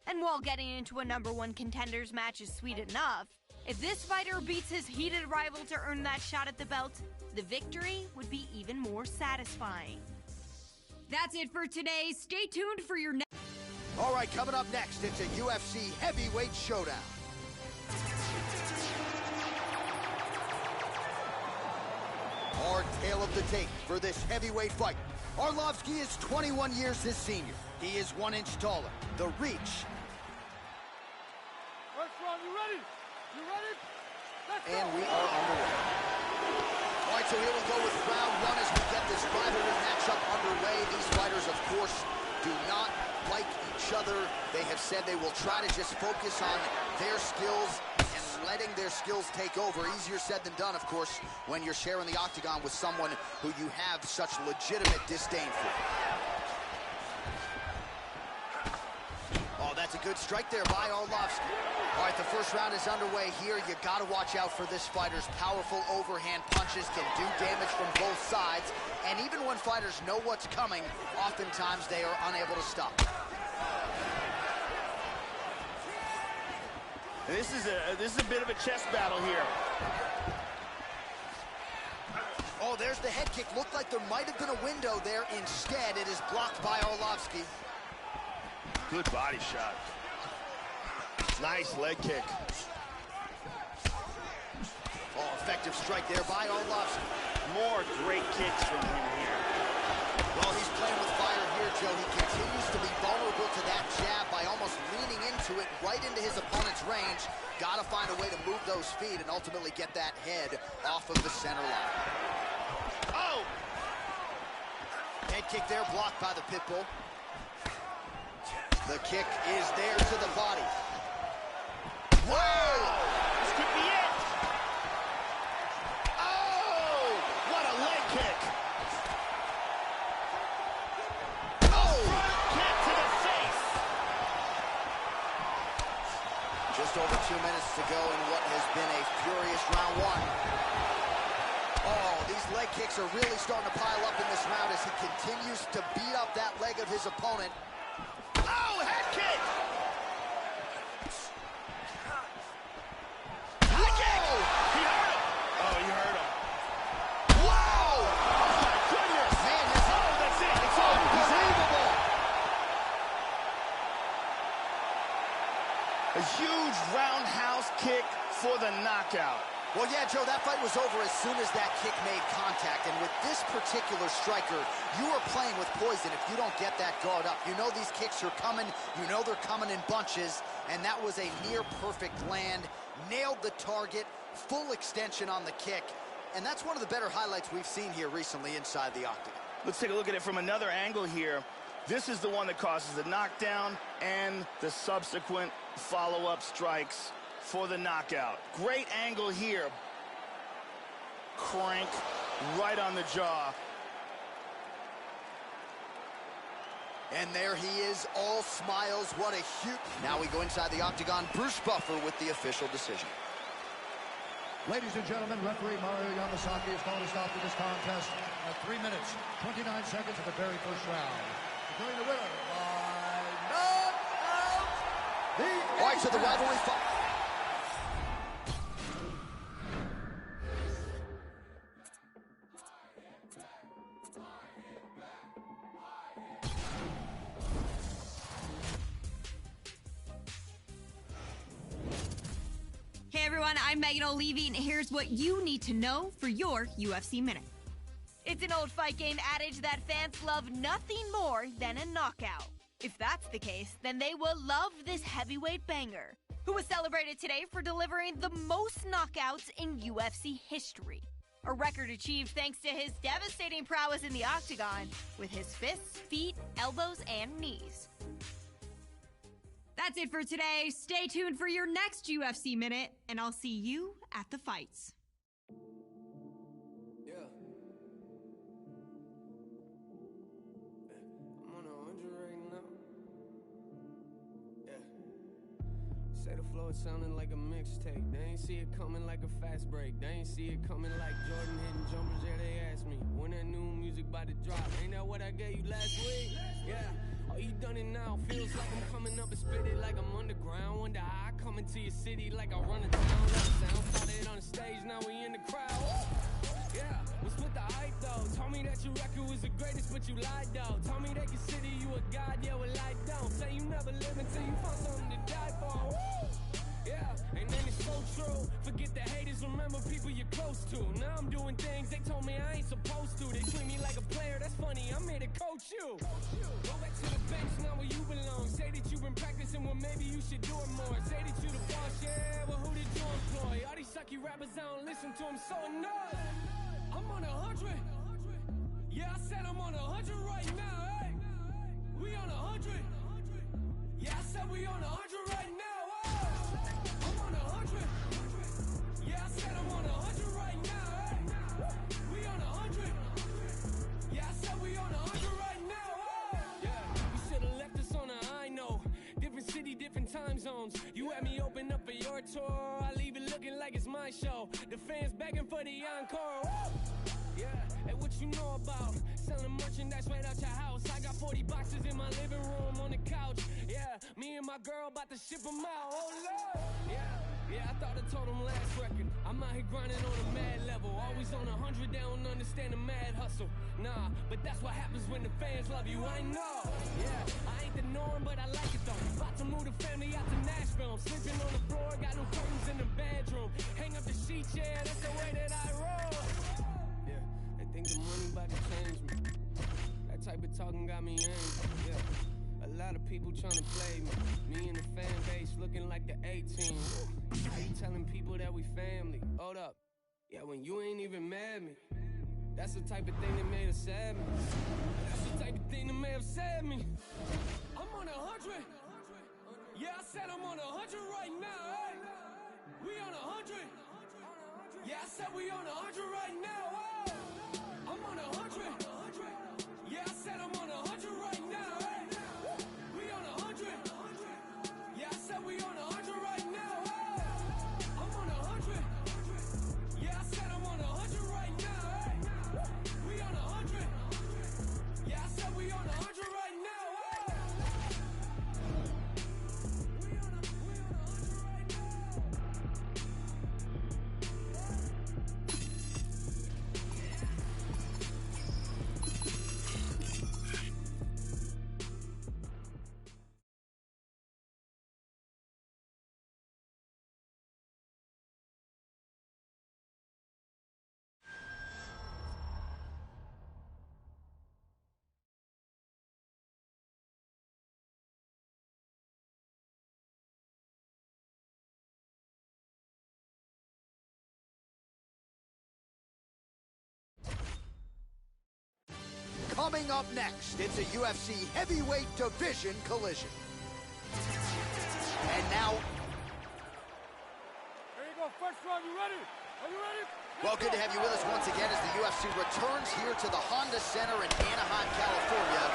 And while getting into a #1 contenders match is sweet enough, if this fighter beats his heated rival to earn that shot at the belt, the victory would be even more satisfying. That's it for today. Stay tuned for your next. All right, coming up next, it's a UFC heavyweight showdown. Hard tail of the tape for this heavyweight fight. Arlovsky is 21 years his senior. He is 1 inch taller. The reach. First round, you ready? You ready? Let's go. And we are underway. All right, so here we go with round 1 as we get this rivalry matchup underway. These fighters, of course, do not like each other. They have said they will try to just focus on their skills and letting their skills take over. Easier said than done, of course, when you're sharing the octagon with someone who you have such legitimate disdain for. Oh, that's a good strike there by Arlovsky. All right, the first round is underway here. You got to watch out for this fighter's powerful overhand punches. Can do damage from both sides. And even when fighters know what's coming, oftentimes they are unable to stop. This is a bit of a chess battle here. Oh, there's the head kick. Looked like there might have been a window there. Instead, it is blocked by Arlovsky. Good body shot. Nice leg kick. Oh, effective strike there by Arlovsky. More great kicks from him here. Well, he's playing with fire here, Joe. He continues to be vulnerable to that jab by almost leaning into it right into his opponent's range. Got to find a way to move those feet and ultimately get that head off of the center line. Oh! Head kick there, blocked by the pit bull. The kick is there to the body. Whoa! This could be it! Oh! What a leg kick! Oh! Front kick to the face! Just over 2 minutes to go in what has been a furious round 1. Oh, these leg kicks are really starting to pile up in this round as he continues to beat up that leg of his opponent. Oh, head kick! Head kick! He hurt him! Oh, he hurt him. Whoa! Oh, my goodness! Man, that's it! It's unbelievable! A huge roundhouse kick for the knockout. Well, yeah, Joe, that fight was over as soon as that kick made contact. And with this particular striker, you are playing with poison if you don't get that guard up. You know these kicks are coming. You know they're coming in bunches. And that was a near-perfect land. Nailed the target. Full extension on the kick. And that's one of the better highlights we've seen here recently inside the octagon. Let's take a look at it from another angle here. This is the one that causes the knockdown and the subsequent follow-up strikes for the knockout. Great angle here. Crank right on the jaw. And there he is, all smiles. What a huge... Now we go inside the octagon. Bruce Buffer with the official decision. Ladies and gentlemen, referee Mario Yamasaki is calling a stop to this contest at 3 minutes, 29 seconds of the very first round. Declaring the winner by knockout. All right, so the rivalry fight. Hey everyone, I'm Megan O'Leary, and here's what you need to know for your UFC Minute. It's an old fight game adage that fans love nothing more than a knockout. If that's the case, then they will love this heavyweight banger, who was celebrated today for delivering the most knockouts in UFC history. A record achieved thanks to his devastating prowess in the octagon with his fists, feet, elbows, and knees. That's it for today. Stay tuned for your next UFC Minute, and I'll see you at the fights. Yeah. I'm on 100 right now. Yeah. Say the flow is sounding like a mixtape. They ain't see it coming like a fast break. They ain't see it coming like Jordan hitting jumpers. Yeah, they asked me when that new music about to drop. Ain't that what I gave you last week? Yeah. Oh, you done it now. Feels like I'm coming up and spit it like I'm underground. Wonder how I come into your city like I run a town. That sound started on the stage, now we in the crowd. Yeah, what's with the hype though? Told me that your record was the greatest, but you lied though. Told me they consider you a god, yeah, well I don't. Say you never live until you find something to die for. Yeah, and then it's so true. Forget the haters, remember people people you're close to. Now I'm doing things they told me I ain't supposed to. They treat me like a player, that's funny, I'm here to coach you. Go back to the bench, now where you belong. Say that you've been practicing, well maybe you should do it more. Say that you the boss, yeah, well who did you employ? All these sucky rappers, I don't listen to them, so annoyed. I'm on 100. Yeah, I said I'm on 100 right now, hey. We on 100. Yeah, I said we on 100 right now, oh. I'm on 100. Yeah, I said I'm on 100 right now, hey. We on 100. Yeah, I said we on 100 right now, oh. Yeah, you should've left us on I know. Different city, different time zones. You had me open up for your tour. I leave it looking like it's my show. The fans begging for the encore. Woo! Yeah, and what you know about selling merchandise right out your house? I got 40 boxes in my living room on the couch. Yeah, me and my girl about to ship them out. Oh Lord. Yeah, I thought I told them last record. I'm out here grinding on a mad level. Always on 100, they don't understand the mad hustle. Nah, but that's what happens when the fans love you, I know. Yeah, I ain't the norm, but I like it though. About to move the family out to Nashville. I'm sleeping on the floor, got no curtains in the bedroom. Hang up the sheets, yeah, that's the way that I roll. Yeah, I think the money about to change me. That type of talking got me angry, yeah. A lot of people trying to play me. Me and the fan base looking like the 18. How you telling people that we family? Hold up. Yeah, when you ain't even mad at me. That's the type of thing that made us sad me. That's the type of thing that may have sad me. I'm on 100. Yeah, I said I'm on 100 right now, hey. We on 100. Yeah, I said we on 100 right now, oh. I'm on 100. Yeah, I said I'm on 100 right now, hey. We on 100. Yeah, I said we on 100 right now, oh. I'm on 100. Yeah, I said I'm on 100 right now, hey. We on 100. Yeah, I said we on 100 right now, oh. We on 100 right now. Coming up next, it's a UFC heavyweight division collision. And now... There you go, first round, you ready? Are you ready? Well, good to have you with us once again as the UFC returns here to the Honda Center in Anaheim, California,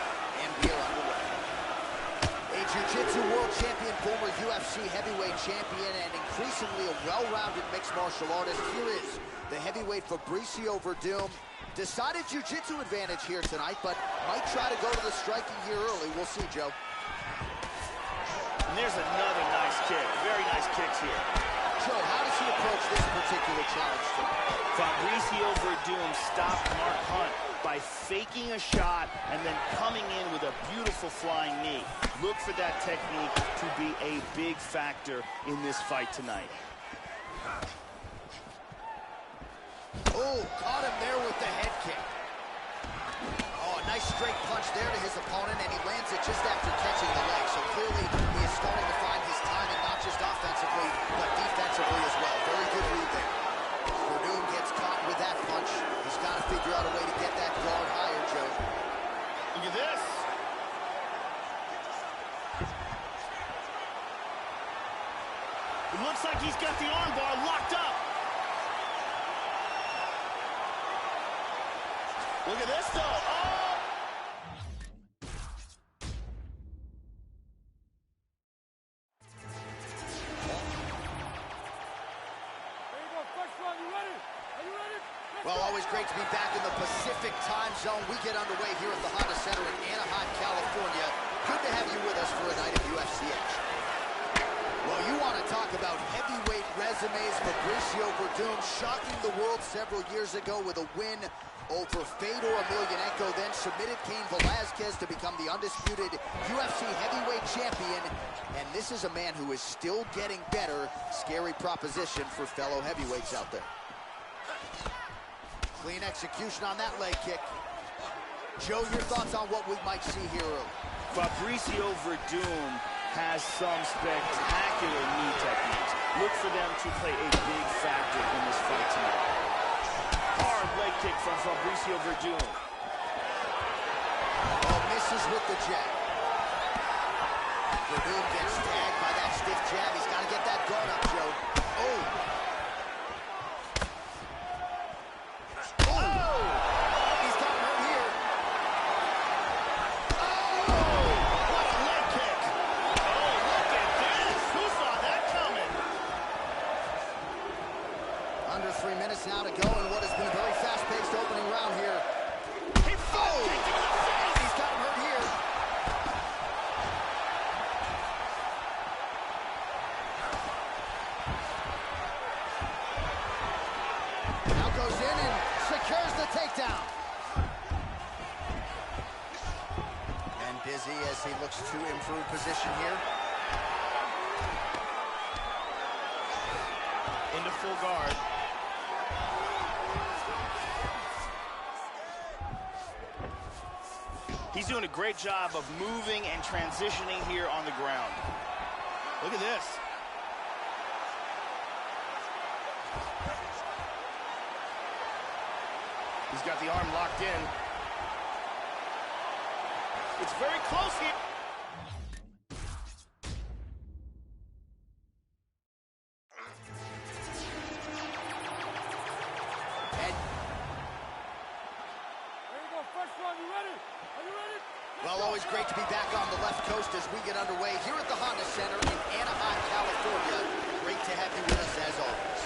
and we are underway. A jiu-jitsu world champion, former UFC heavyweight champion, and increasingly a well-rounded mixed martial artist. Here is the heavyweight Fabricio Verdum. Decided jiu-jitsu advantage here tonight, but might try to go to the striking here early. We'll see, Joe. And there's another nice kick. Very nice kicks here. Joe, how does he approach this particular challenge tonight? Fabricio Verdum stopped Mark Hunt by faking a shot and then coming in with a beautiful flying knee. Look for that technique to be a big factor in this fight tonight. Oh, caught him there with the head kick. Oh, a nice straight punch there to his opponent, and he lands it just after catching the leg. So clearly, he is starting to find his timing, not just offensively, but defensively as well. Very good read there. Verdum gets caught with that punch. He's got to figure out a way to get that guard higher, Joe. Look at this. It looks like he's got the armbar locked up. Look at this, though. Oh! There you go, first round, you ready? Are you ready? Well, always great to be back in the Pacific time zone. We get underway here at the Honda Center in Anaheim, California. Good to have you with us for a night of UFC action. Well, you want to talk about heavyweight resumes. Fabricio Verdum shocking the world several years ago with a win over Fedor Emelianenko, then submitted Cain Velasquez to become the undisputed UFC heavyweight champion. And this is a man who is still getting better. Scary proposition for fellow heavyweights out there. Clean execution on that leg kick. Joe, your thoughts on what we might see here early? Fabricio Verdum has some spectacular knee techniques. Look for them to play a big factor in this fight tonight. Hard leg kick from Fabricio Verdum. Oh, misses with the jab. Verdum gets tagged by that stiff jab. He's got to get that guard up, Joe. Oh! Under 3 minutes now to go in what has been a very fast-paced opening round here. Oh! He's got him hurt here. Now goes in and secures the takedown. And busy as he looks to improve position here. Into full guard. He's doing a great job of moving and transitioning here on the ground. Look at this. He's got the arm locked in. It's very close here. Well, always great to be back on the left coast as we get underway here at the Honda Center in Anaheim, California. Great to have you with us as always.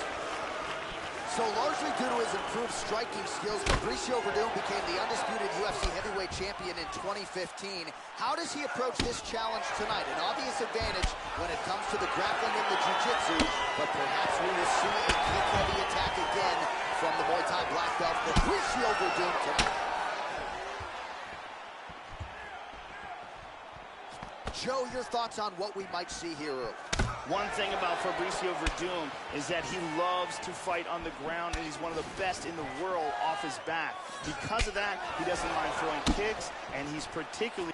So largely due to his improved striking skills, Fabricio Verdum became the undisputed UFC heavyweight champion in 2015. How does he approach this challenge tonight? An obvious advantage when it comes to the grappling and the jiu-jitsu, but perhaps we will see a kick-heavy attack again from the Muay Thai black belt Fabricio Verdum tonight. Joe, your thoughts on what we might see here early? One thing about Fabricio Verdum is that he loves to fight on the ground, and he's one of the best in the world off his back. Because of that, he doesn't mind throwing kicks, and he's particularly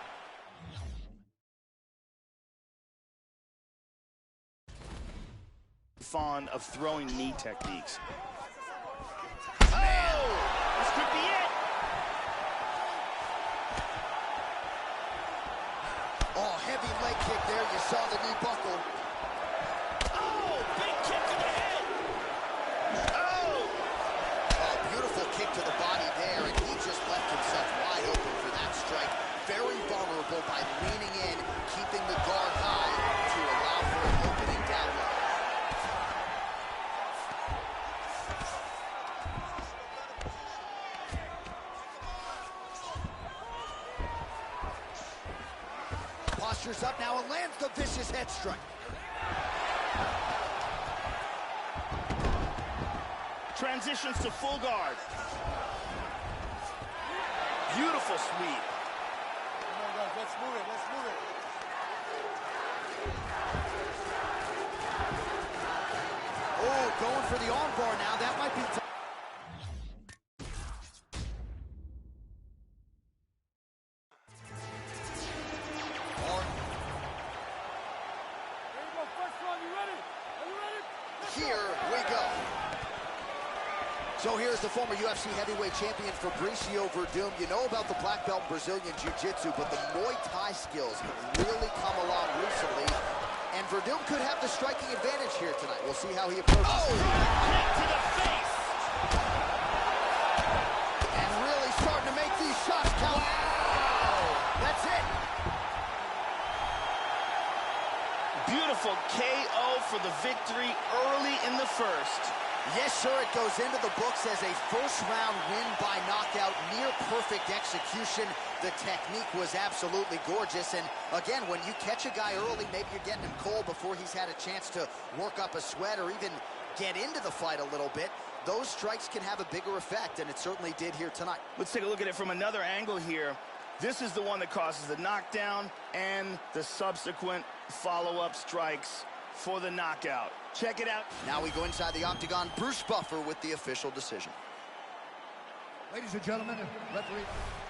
fond of throwing knee techniques. Oh! This could be it! Oh, heavy leg kick there. You saw the knee buckle. Oh, big kick to the head. Oh! Oh, beautiful kick to the body there, and he just left himself wide open for that strike. Very vulnerable by leaning in, keeping the guard high to allow for an opening down low. Postures up now and lands the vicious head strike. Transitions to full guard. Beautiful sweep. Come on, guys, let's move it, let's move it. Oh, going for the armbar now. That might be tough. Here we go. So here's the former UFC heavyweight champion Fabricio Verdum. You know about the black belt in Brazilian Jiu-Jitsu, but the Muay Thai skills have really come along recently. And Verdum could have the striking advantage here tonight. We'll see how he approaches. Oh! Kick to the face! And really starting to make these shots count. Wow! That's it. Beautiful KO for the victory early in the first. Yes, sir, it goes into the books as a first-round win by knockout, near-perfect execution. The technique was absolutely gorgeous, and again, when you catch a guy early, maybe you're getting him cold before he's had a chance to work up a sweat or even get into the fight a little bit. Those strikes can have a bigger effect, and it certainly did here tonight. Let's take a look at it from another angle here. This is the one that causes the knockdown and the subsequent follow-up strikes for the knockout. Check it out. Now we go inside the octagon. Bruce Buffer with the official decision. Ladies and gentlemen, referee...